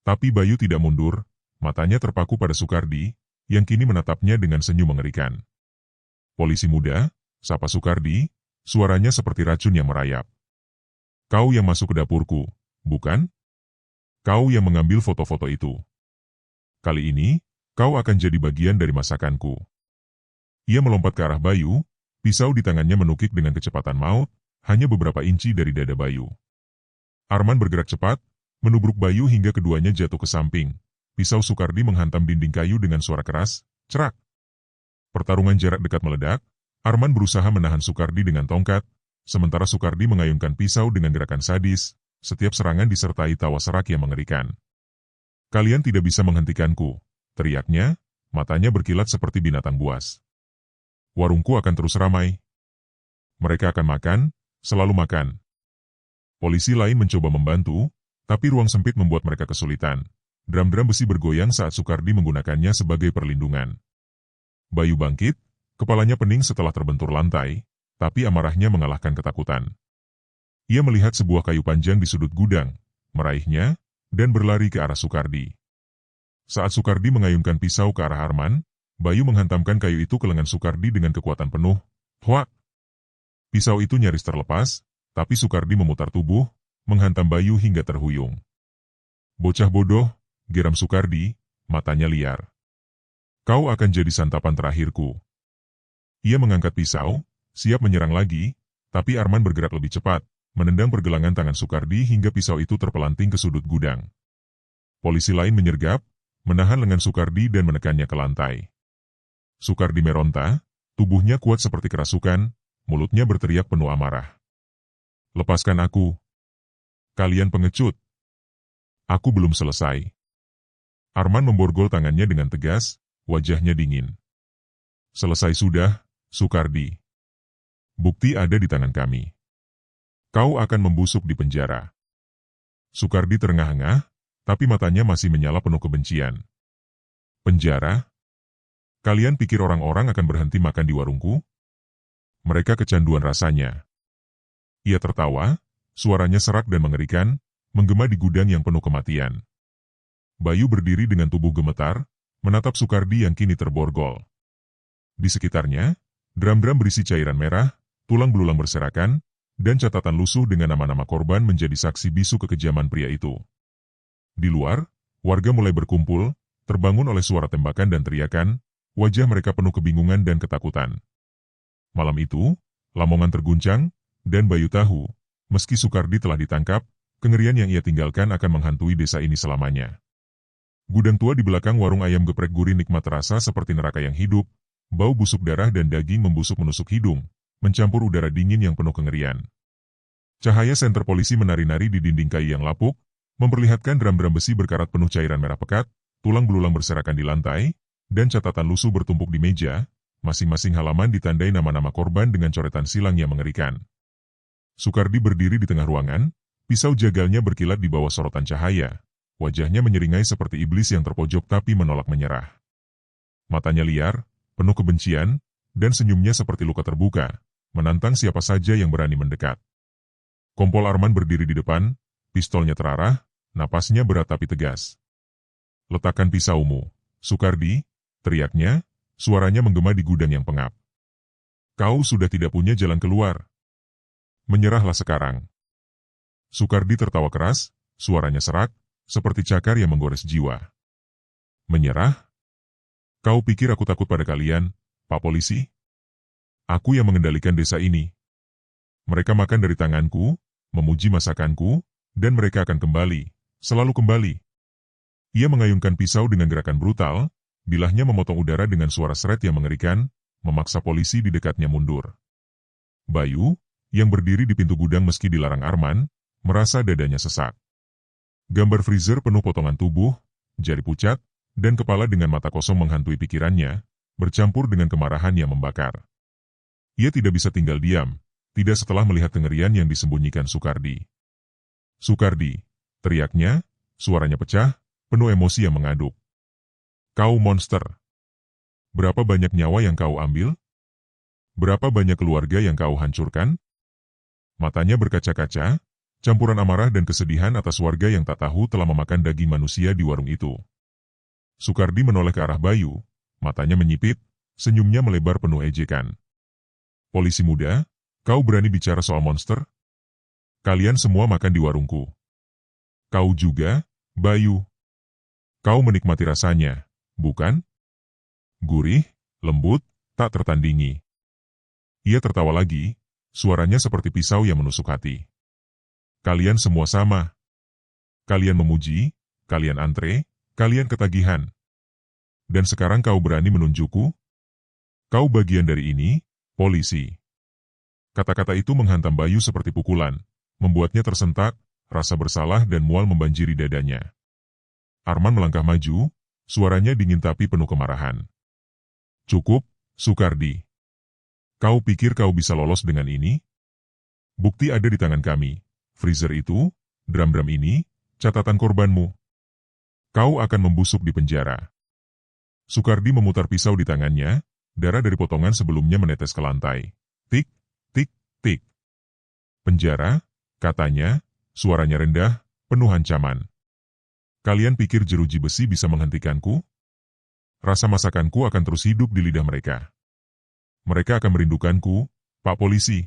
Tapi Bayu tidak mundur, matanya terpaku pada Sukardi, yang kini menatapnya dengan senyum mengerikan. "Polisi muda," sapa Sukardi, suaranya seperti racun yang merayap. "Kau yang masuk ke dapurku, bukan? Kau yang mengambil foto-foto itu. Kali ini, kau akan jadi bagian dari masakanku." Ia melompat ke arah Bayu, pisau di tangannya menukik dengan kecepatan maut, hanya beberapa inci dari dada Bayu. Arman bergerak cepat, menubruk Bayu hingga keduanya jatuh ke samping. Pisau Sukardi menghantam dinding kayu dengan suara keras, cerak. Pertarungan jarak dekat meledak, Arman berusaha menahan Sukardi dengan tongkat, sementara Sukardi mengayunkan pisau dengan gerakan sadis, setiap serangan disertai tawa serak yang mengerikan. "Kalian tidak bisa menghentikanku," teriaknya, matanya berkilat seperti binatang buas. "Warungku akan terus ramai. Mereka akan makan, selalu makan." Polisi lain mencoba membantu, tapi ruang sempit membuat mereka kesulitan. Drum-drum besi bergoyang saat Sukardi menggunakannya sebagai perlindungan. Bayu bangkit, kepalanya pening setelah terbentur lantai, tapi amarahnya mengalahkan ketakutan. Ia melihat sebuah kayu panjang di sudut gudang, meraihnya, dan berlari ke arah Sukardi. Saat Sukardi mengayunkan pisau ke arah Arman, Bayu menghantamkan kayu itu ke lengan Sukardi dengan kekuatan penuh. Huak! Pisau itu nyaris terlepas, tapi Sukardi memutar tubuh, menghantam Bayu hingga terhuyung. Bocah bodoh, geram Sukardi, matanya liar. Kau akan jadi santapan terakhirku. Ia mengangkat pisau, siap menyerang lagi, tapi Arman bergerak lebih cepat, menendang pergelangan tangan Sukardi hingga pisau itu terpelanting ke sudut gudang. Polisi lain menyergap, menahan lengan Sukardi dan menekannya ke lantai. Sukardi meronta, tubuhnya kuat seperti kerasukan, mulutnya berteriak penuh amarah. Lepaskan aku. Kalian pengecut. Aku belum selesai. Arman memborgol tangannya dengan tegas, wajahnya dingin. Selesai sudah, Sukardi. Bukti ada di tangan kami. Kau akan membusuk di penjara. Sukardi terengah-engah, tapi matanya masih menyala penuh kebencian. Penjara? Kalian pikir orang-orang akan berhenti makan di warungku? Mereka kecanduan rasanya. Ia tertawa, suaranya serak dan mengerikan, menggema di gudang yang penuh kematian. Bayu berdiri dengan tubuh gemetar, menatap Sukardi yang kini terborgol. Di sekitarnya, drum-drum berisi cairan merah, tulang belulang berserakan, dan catatan lusuh dengan nama-nama korban menjadi saksi bisu kekejaman pria itu. Di luar, warga mulai berkumpul, terbangun oleh suara tembakan dan teriakan, wajah mereka penuh kebingungan dan ketakutan. Malam itu, Lamongan terguncang, dan Bayu tahu, meski Sukardi telah ditangkap, kengerian yang ia tinggalkan akan menghantui desa ini selamanya. Gudang tua di belakang warung ayam geprek gurih nikmat terasa seperti neraka yang hidup, bau busuk darah dan daging membusuk menusuk hidung, mencampur udara dingin yang penuh kengerian. Cahaya senter polisi menari-nari di dinding kayu yang lapuk, memperlihatkan drum-drum besi berkarat penuh cairan merah pekat, tulang belulang berserakan di lantai, dan catatan lusuh bertumpuk di meja, masing-masing halaman ditandai nama-nama korban dengan coretan silang yang mengerikan. Sukardi berdiri di tengah ruangan, pisau jagalnya berkilat di bawah sorotan cahaya. Wajahnya menyeringai seperti iblis yang terpojok tapi menolak menyerah. Matanya liar, penuh kebencian, dan senyumnya seperti luka terbuka, menantang siapa saja yang berani mendekat. Kompol Arman berdiri di depan, pistolnya terarah, napasnya berat tapi tegas. Letakkan pisaumu, Sukardi, teriaknya, suaranya menggema di gudang yang pengap. Kau sudah tidak punya jalan keluar. Menyerahlah sekarang. Sukardi tertawa keras, suaranya serak, seperti cakar yang menggores jiwa. Menyerah? Kau pikir aku takut pada kalian, Pak Polisi? Aku yang mengendalikan desa ini. Mereka makan dari tanganku, memuji masakanku, dan mereka akan kembali, selalu kembali. Ia mengayunkan pisau dengan gerakan brutal, bilahnya memotong udara dengan suara seret yang mengerikan, memaksa polisi di dekatnya mundur. Bayu, yang berdiri di pintu gudang meski dilarang Arman, merasa dadanya sesak. Gambar freezer penuh potongan tubuh, jari pucat, dan kepala dengan mata kosong menghantui pikirannya, bercampur dengan kemarahan yang membakar. Ia tidak bisa tinggal diam, tidak setelah melihat kengerian yang disembunyikan Sukardi. Sukardi, teriaknya, suaranya pecah, penuh emosi yang mengaduk. Kau monster. Berapa banyak nyawa yang kau ambil? Berapa banyak keluarga yang kau hancurkan? Matanya berkaca-kaca, campuran amarah dan kesedihan atas warga yang tak tahu telah memakan daging manusia di warung itu. Sukardi menoleh ke arah Bayu, matanya menyipit, senyumnya melebar penuh ejekan. Polisi muda, kau berani bicara soal monster? Kalian semua makan di warungku. Kau juga, Bayu. Kau menikmati rasanya, bukan? Gurih, lembut, tak tertandingi. Ia tertawa lagi, suaranya seperti pisau yang menusuk hati. Kalian semua sama. Kalian memuji, kalian antre, kalian ketagihan. Dan sekarang kau berani menunjukku? Kau bagian dari ini, polisi. Kata-kata itu menghantam Bayu seperti pukulan, membuatnya tersentak, rasa bersalah dan mual membanjiri dadanya. Arman melangkah maju, suaranya dingin tapi penuh kemarahan. Cukup, Sukardi. Kau pikir kau bisa lolos dengan ini? Bukti ada di tangan kami. Freezer itu, drum-drum ini, catatan korbanmu. Kau akan membusuk di penjara. Sukardi memutar pisau di tangannya, darah dari potongan sebelumnya menetes ke lantai. Tik, tik, tik. Penjara? katanya, suaranya rendah, penuh ancaman. Kalian pikir jeruji besi bisa menghentikanku? Rasa masakanku akan terus hidup di lidah mereka. Mereka akan merindukanku, Pak Polisi.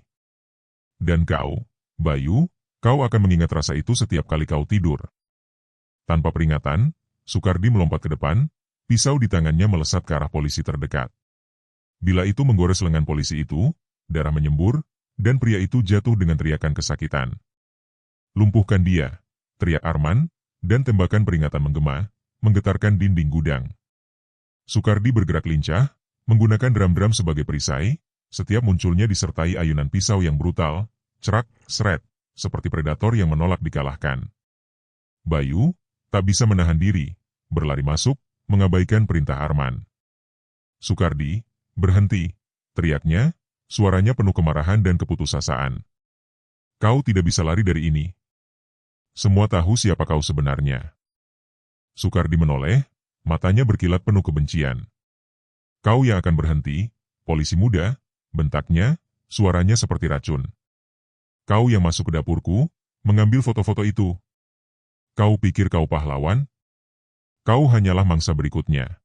Dan kau, Bayu, kau akan mengingat rasa itu setiap kali kau tidur. Tanpa peringatan, Sukardi melompat ke depan, pisau di tangannya melesat ke arah polisi terdekat. Bila itu menggores lengan polisi itu, darah menyembur, dan pria itu jatuh dengan teriakan kesakitan. Lumpuhkan dia, teriak Arman, dan tembakan peringatan menggema, menggetarkan dinding gudang. Sukardi bergerak lincah, menggunakan drum-drum sebagai perisai, setiap munculnya disertai ayunan pisau yang brutal, cerak, seret, seperti predator yang menolak dikalahkan. Bayu, tak bisa menahan diri, berlari masuk, mengabaikan perintah Arman. Sukardi, berhenti, teriaknya, suaranya penuh kemarahan dan keputusasaan. Kau tidak bisa lari dari ini. Semua tahu siapa kau sebenarnya. Sukardi menoleh, matanya berkilat penuh kebencian. Kau yang akan berhenti, polisi muda, bentaknya, suaranya seperti racun. Kau yang masuk ke dapurku, mengambil foto-foto itu. Kau pikir kau pahlawan? Kau hanyalah mangsa berikutnya.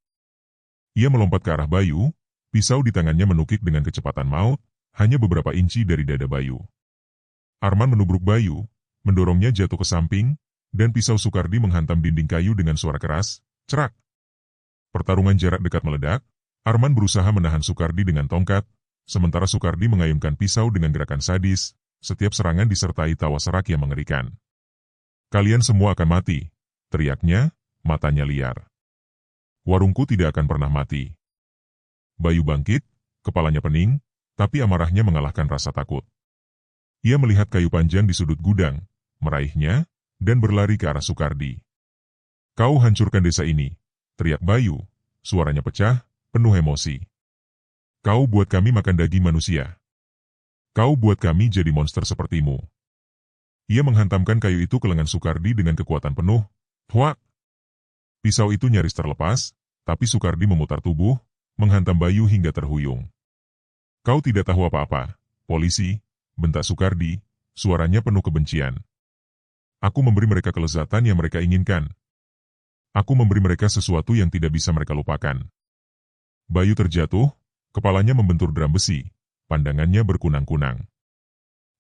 Ia melompat ke arah Bayu, pisau di tangannya menukik dengan kecepatan maut, hanya beberapa inci dari dada Bayu. Arman menubruk Bayu, mendorongnya jatuh ke samping, dan pisau Sukardi menghantam dinding kayu dengan suara keras, cerak. Pertarungan jarak dekat meledak, Arman berusaha menahan Sukardi dengan tongkat, sementara Sukardi mengayunkan pisau dengan gerakan sadis, setiap serangan disertai tawa serak yang mengerikan. Kalian semua akan mati, teriaknya, matanya liar. Warungku tidak akan pernah mati. Bayu bangkit, kepalanya pening, tapi amarahnya mengalahkan rasa takut. Ia melihat kayu panjang di sudut gudang, meraihnya, dan berlari ke arah Sukardi. Kau hancurkan desa ini, teriak Bayu, suaranya pecah, penuh emosi. Kau buat kami makan daging manusia. Kau buat kami jadi monster sepertimu. Ia menghantamkan kayu itu ke lengan Sukardi dengan kekuatan penuh, huak. Pisau itu nyaris terlepas, tapi Sukardi memutar tubuh, menghantam Bayu hingga terhuyung. Kau tidak tahu apa-apa, polisi, bentak Sukardi, suaranya penuh kebencian. Aku memberi mereka kelezatan yang mereka inginkan. Aku memberi mereka sesuatu yang tidak bisa mereka lupakan. Bayu terjatuh, kepalanya membentur drum besi, pandangannya berkunang-kunang.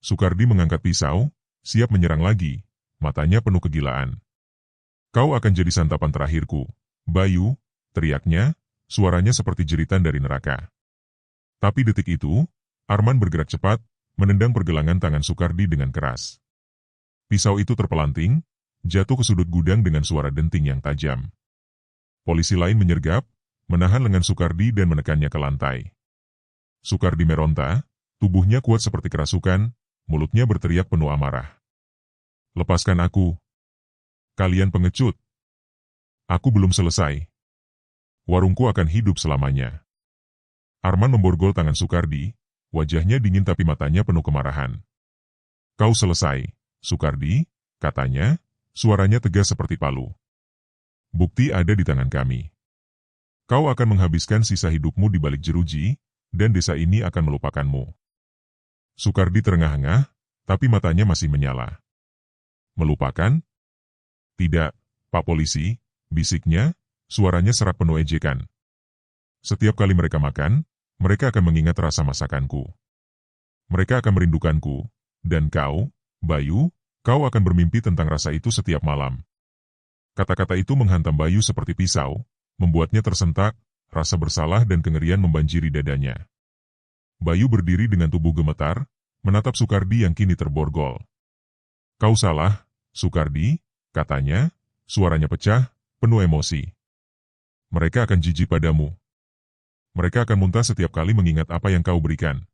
Sukardi mengangkat pisau, siap menyerang lagi, matanya penuh kegilaan. Kau akan jadi santapan terakhirku, Bayu, teriaknya, suaranya seperti jeritan dari neraka. Tapi detik itu, Arman bergerak cepat, menendang pergelangan tangan Sukardi dengan keras. Pisau itu terpelanting, jatuh ke sudut gudang dengan suara denting yang tajam. Polisi lain menyergap, menahan lengan Sukardi dan menekannya ke lantai. Sukardi meronta, tubuhnya kuat seperti kerasukan, mulutnya berteriak penuh amarah. Lepaskan aku. Kalian pengecut. Aku belum selesai. Warungku akan hidup selamanya. Arman memborgol tangan Sukardi, wajahnya dingin tapi matanya penuh kemarahan. Kau selesai, Sukardi, katanya, suaranya tegas seperti palu. Bukti ada di tangan kami. Kau akan menghabiskan sisa hidupmu di balik jeruji, dan desa ini akan melupakanmu. Sukardi terengah-engah, tapi matanya masih menyala. Melupakan? Tidak, Pak Polisi, bisiknya, suaranya serak penuh ejekan. Setiap kali mereka makan, mereka akan mengingat rasa masakanku. Mereka akan merindukanku, dan kau, Bayu, kau akan bermimpi tentang rasa itu setiap malam. Kata-kata itu menghantam Bayu seperti pisau, membuatnya tersentak, rasa bersalah dan kengerian membanjiri dadanya. Bayu berdiri dengan tubuh gemetar, menatap Sukardi yang kini terborgol. Kau salah, Sukardi, katanya, suaranya pecah, penuh emosi. Mereka akan jijik padamu. Mereka akan muntah setiap kali mengingat apa yang kau berikan.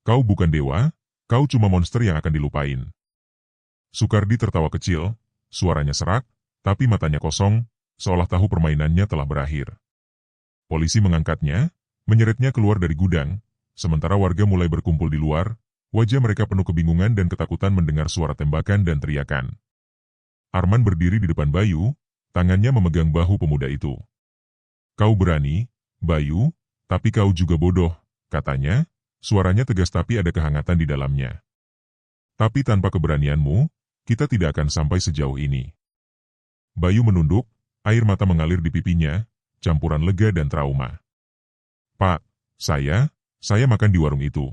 Kau bukan dewa, kau cuma monster yang akan dilupain. Sukardi tertawa kecil, suaranya serak, tapi matanya kosong, seolah tahu permainannya telah berakhir. Polisi mengangkatnya, menyeretnya keluar dari gudang, sementara warga mulai berkumpul di luar, wajah mereka penuh kebingungan dan ketakutan mendengar suara tembakan dan teriakan. Arman berdiri di depan Bayu, tangannya memegang bahu pemuda itu. Kau berani, Bayu, tapi kau juga bodoh, katanya, suaranya tegas tapi ada kehangatan di dalamnya. Tapi tanpa keberanianmu, kita tidak akan sampai sejauh ini. Bayu menunduk, air mata mengalir di pipinya, campuran lega dan trauma. Pak, saya makan di warung itu.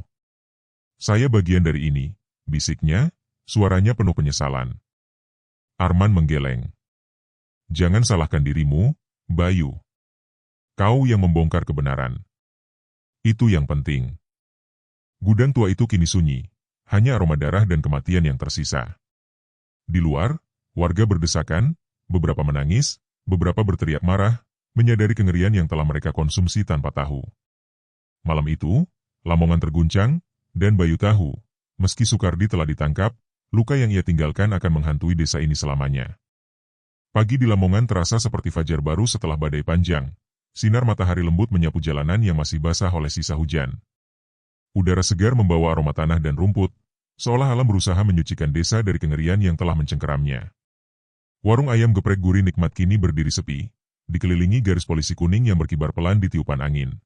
Saya bagian dari ini, bisiknya, suaranya penuh penyesalan. Arman menggeleng. Jangan salahkan dirimu, Bayu. Kau yang membongkar kebenaran. Itu yang penting. Gudang tua itu kini sunyi, hanya aroma darah dan kematian yang tersisa. Di luar, warga berdesakan, beberapa menangis, beberapa berteriak marah, menyadari kengerian yang telah mereka konsumsi tanpa tahu. Malam itu, Lamongan terguncang, dan Bayu tahu, meski Sukardi telah ditangkap, luka yang ia tinggalkan akan menghantui desa ini selamanya. Pagi di Lamongan terasa seperti fajar baru setelah badai panjang. Sinar matahari lembut menyapu jalanan yang masih basah oleh sisa hujan. Udara segar membawa aroma tanah dan rumput, seolah alam berusaha menyucikan desa dari kengerian yang telah mencengkeramnya. Warung ayam geprek gurih nikmat kini berdiri sepi, dikelilingi garis polisi kuning yang berkibar pelan di tiupan angin.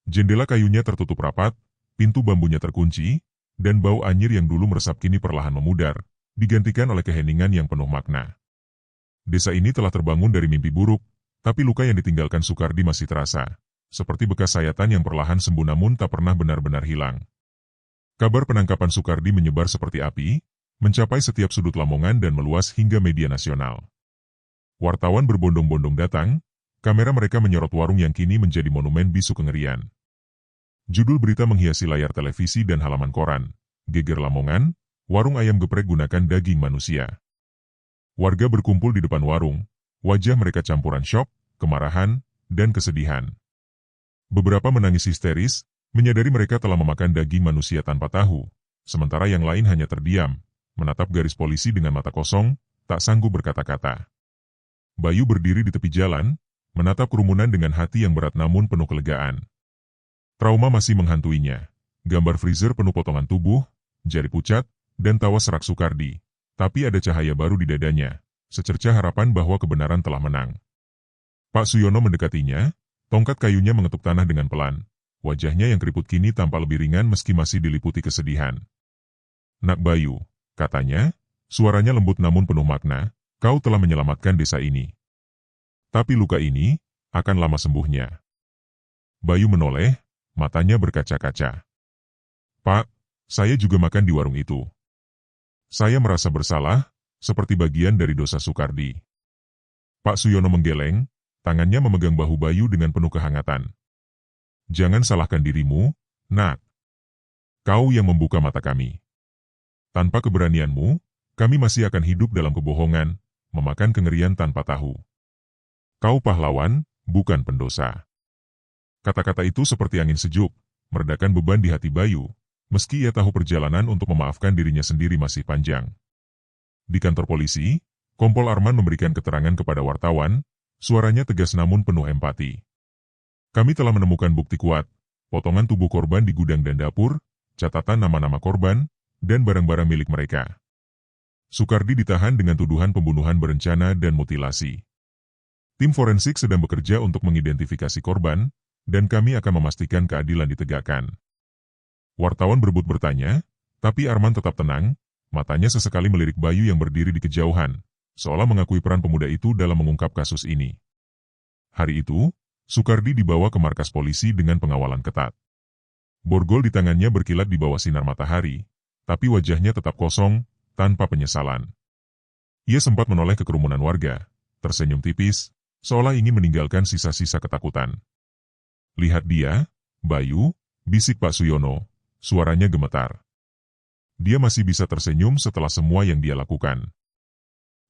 Jendela kayunya tertutup rapat, pintu bambunya terkunci, dan bau anyir yang dulu meresap kini perlahan memudar, digantikan oleh keheningan yang penuh makna. Desa ini telah terbangun dari mimpi buruk, tapi luka yang ditinggalkan Sukardi masih terasa, seperti bekas sayatan yang perlahan sembuh namun tak pernah benar-benar hilang. Kabar penangkapan Sukardi menyebar seperti api, mencapai setiap sudut Lamongan dan meluas hingga media nasional. Wartawan berbondong-bondong datang, kamera mereka menyorot warung yang kini menjadi monumen bisu kengerian. Judul berita menghiasi layar televisi dan halaman koran, geger Lamongan, warung ayam geprek gunakan daging manusia. Warga berkumpul di depan warung, wajah mereka campuran syok, kemarahan, dan kesedihan. Beberapa menangis histeris, menyadari mereka telah memakan daging manusia tanpa tahu, sementara yang lain hanya terdiam, menatap garis polisi dengan mata kosong, tak sanggup berkata-kata. Bayu berdiri di tepi jalan, menatap kerumunan dengan hati yang berat namun penuh kelegaan. Trauma masih menghantuinya, gambar freezer penuh potongan tubuh, jari pucat, dan tawa serak Sukardi, tapi ada cahaya baru di dadanya, secercah harapan bahwa kebenaran telah menang. Pak Suyono mendekatinya, tongkat kayunya mengetuk tanah dengan pelan. Wajahnya yang keriput kini tampak lebih ringan meski masih diliputi kesedihan. Nak Bayu, katanya, suaranya lembut namun penuh makna, kau telah menyelamatkan desa ini. Tapi luka ini, akan lama sembuhnya. Bayu menoleh, matanya berkaca-kaca. Pak, saya juga makan di warung itu. Saya merasa bersalah, seperti bagian dari dosa Sukardi. Pak Suyono menggeleng, tangannya memegang bahu Bayu dengan penuh kehangatan. Jangan salahkan dirimu, Nak. Kau yang membuka mata kami. Tanpa keberanianmu, kami masih akan hidup dalam kebohongan, memakan kengerian tanpa tahu. Kau pahlawan, bukan pendosa. Kata-kata itu seperti angin sejuk, meredakan beban di hati Bayu, meski ia tahu perjalanan untuk memaafkan dirinya sendiri masih panjang. Di kantor polisi, Kompol Arman memberikan keterangan kepada wartawan, suaranya tegas namun penuh empati. Kami telah menemukan bukti kuat, potongan tubuh korban di gudang dan dapur, catatan nama-nama korban, dan barang-barang milik mereka. Sukardi ditahan dengan tuduhan pembunuhan berencana dan mutilasi. Tim forensik sedang bekerja untuk mengidentifikasi korban, dan kami akan memastikan keadilan ditegakkan. Wartawan berebut bertanya, tapi Arman tetap tenang, matanya sesekali melirik Bayu yang berdiri di kejauhan, seolah mengakui peran pemuda itu dalam mengungkap kasus ini. Hari itu, Sukardi dibawa ke markas polisi dengan pengawalan ketat. Borgol di tangannya berkilat di bawah sinar matahari, tapi wajahnya tetap kosong, tanpa penyesalan. Ia sempat menoleh ke kerumunan warga, tersenyum tipis, seolah ingin meninggalkan sisa-sisa ketakutan. Lihat dia, Bayu, bisik Pak Suyono, suaranya gemetar. Dia masih bisa tersenyum setelah semua yang dia lakukan.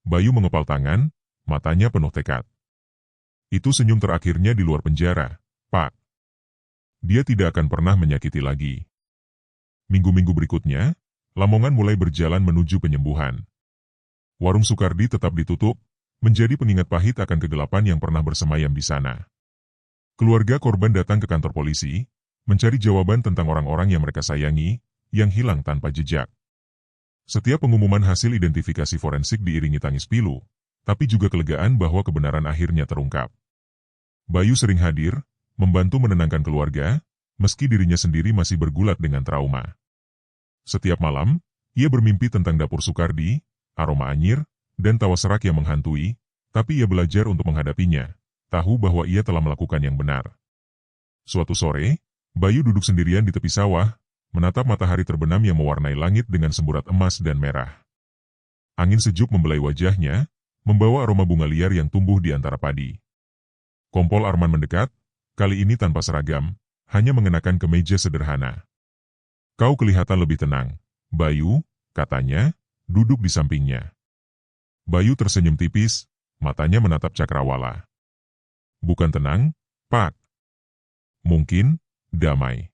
Bayu mengepal tangan, matanya penuh tekad. Itu senyum terakhirnya di luar penjara, Pak. Dia tidak akan pernah menyakiti lagi. Minggu-minggu berikutnya, Lamongan mulai berjalan menuju penyembuhan. Warung Sukardi tetap ditutup, menjadi pengingat pahit akan kegelapan yang pernah bersemayam di sana. Keluarga korban datang ke kantor polisi, mencari jawaban tentang orang-orang yang mereka sayangi, yang hilang tanpa jejak. Setiap pengumuman hasil identifikasi forensik diiringi tangis pilu, tapi juga kelegaan bahwa kebenaran akhirnya terungkap. Bayu sering hadir, membantu menenangkan keluarga, meski dirinya sendiri masih bergulat dengan trauma. Setiap malam, Ia bermimpi tentang dapur Soekardi, aroma anyir, dan tawa serak yang menghantui, tapi ia belajar untuk menghadapinya, tahu bahwa ia telah melakukan yang benar. Suatu sore, Bayu duduk sendirian di tepi sawah, menatap matahari terbenam yang mewarnai langit dengan semburat emas dan merah. Angin sejuk membelai wajahnya, membawa aroma bunga liar yang tumbuh di antara padi. Kompol Arman mendekat, kali ini tanpa seragam, hanya mengenakan kemeja sederhana. "Kau kelihatan lebih tenang, Bayu," katanya, duduk di sampingnya. Bayu tersenyum tipis, matanya menatap Cakrawala. "Bukan tenang, Pak. Mungkin, damai.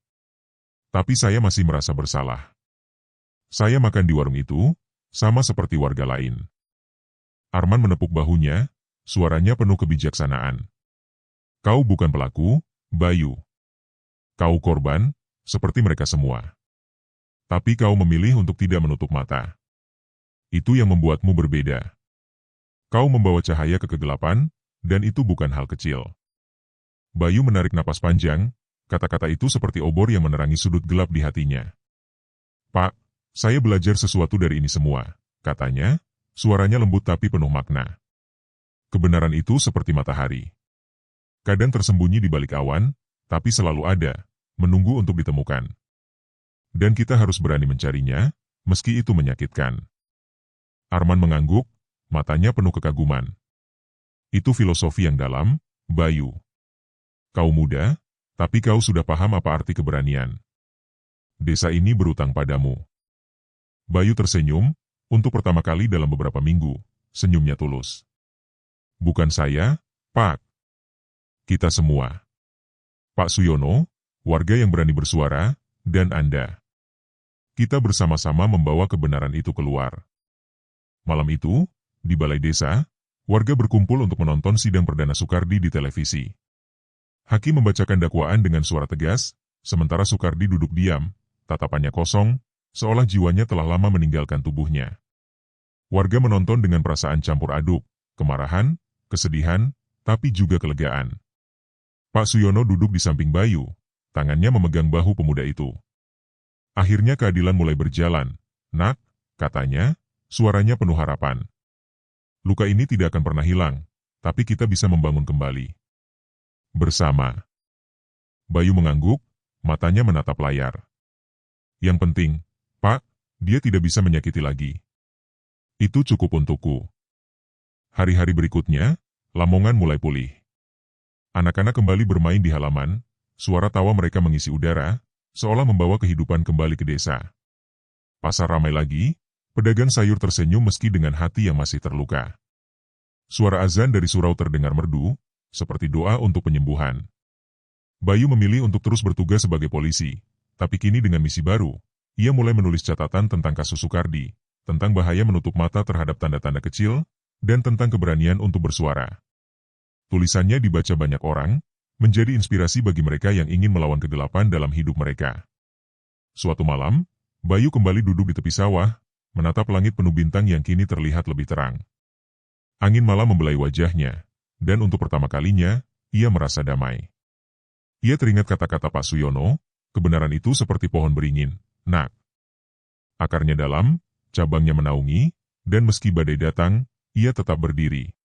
Tapi saya masih merasa bersalah. Saya makan di warung itu, sama seperti warga lain." Arman menepuk bahunya, suaranya penuh kebijaksanaan. "Kau bukan pelaku, Bayu. Kau korban, seperti mereka semua. Tapi kau memilih untuk tidak menutup mata. Itu yang membuatmu berbeda. Kau membawa cahaya ke kegelapan, dan itu bukan hal kecil." Bayu menarik napas panjang, kata-kata itu seperti obor yang menerangi sudut gelap di hatinya. "Pak, saya belajar sesuatu dari ini semua," katanya, suaranya lembut tapi penuh makna. "Kebenaran itu seperti matahari. Kadang tersembunyi di balik awan, tapi selalu ada, menunggu untuk ditemukan. Dan kita harus berani mencarinya, meski itu menyakitkan." Arman mengangguk, matanya penuh kekaguman. "Itu filosofi yang dalam, Bayu. Kau muda, tapi kau sudah paham apa arti keberanian. Desa ini berutang padamu." Bayu tersenyum, untuk pertama kali dalam beberapa minggu, senyumnya tulus. "Bukan saya, Pak. Kita semua. Pak Suyono, warga yang berani bersuara, dan Anda. Kita bersama-sama membawa kebenaran itu keluar." Malam itu, di balai desa, warga berkumpul untuk menonton sidang perdana Soekardi di televisi. Hakim membacakan dakwaan dengan suara tegas, sementara Soekardi duduk diam, tatapannya kosong, seolah jiwanya telah lama meninggalkan tubuhnya. Warga menonton dengan perasaan campur aduk, kemarahan, kesedihan, tapi juga kelegaan. Pak Suyono duduk di samping Bayu, tangannya memegang bahu pemuda itu. "Akhirnya keadilan mulai berjalan, Nak," katanya, suaranya penuh harapan. "Luka ini tidak akan pernah hilang, tapi kita bisa membangun kembali. Bersama." Bayu mengangguk, matanya menatap layar. "Yang penting, Pak, dia tidak bisa menyakiti lagi. Itu cukup untukku." Hari-hari berikutnya, Lamongan mulai pulih. Anak-anak kembali bermain di halaman, suara tawa mereka mengisi udara, seolah membawa kehidupan kembali ke desa. Pasar ramai lagi, pedagang sayur tersenyum meski dengan hati yang masih terluka. Suara azan dari surau terdengar merdu, seperti doa untuk penyembuhan. Bayu memilih untuk terus bertugas sebagai polisi, tapi kini dengan misi baru, ia mulai menulis catatan tentang kasus Soekardi, tentang bahaya menutup mata terhadap tanda-tanda kecil, dan tentang keberanian untuk bersuara. Tulisannya dibaca banyak orang, menjadi inspirasi bagi mereka yang ingin melawan kegelapan dalam hidup mereka. Suatu malam, Bayu kembali duduk di tepi sawah, menatap langit penuh bintang yang kini terlihat lebih terang. Angin malam membelai wajahnya, dan untuk pertama kalinya, ia merasa damai. Ia teringat kata-kata Pak Suyono, kebenaran itu seperti pohon beringin, Nak. Akarnya dalam, cabangnya menaungi, dan meski badai datang, ia tetap berdiri.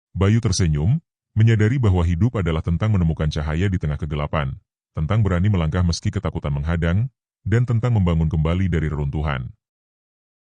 Bayu tersenyum, menyadari bahwa hidup adalah tentang menemukan cahaya di tengah kegelapan, tentang berani melangkah meski ketakutan menghadang, dan tentang membangun kembali dari reruntuhan.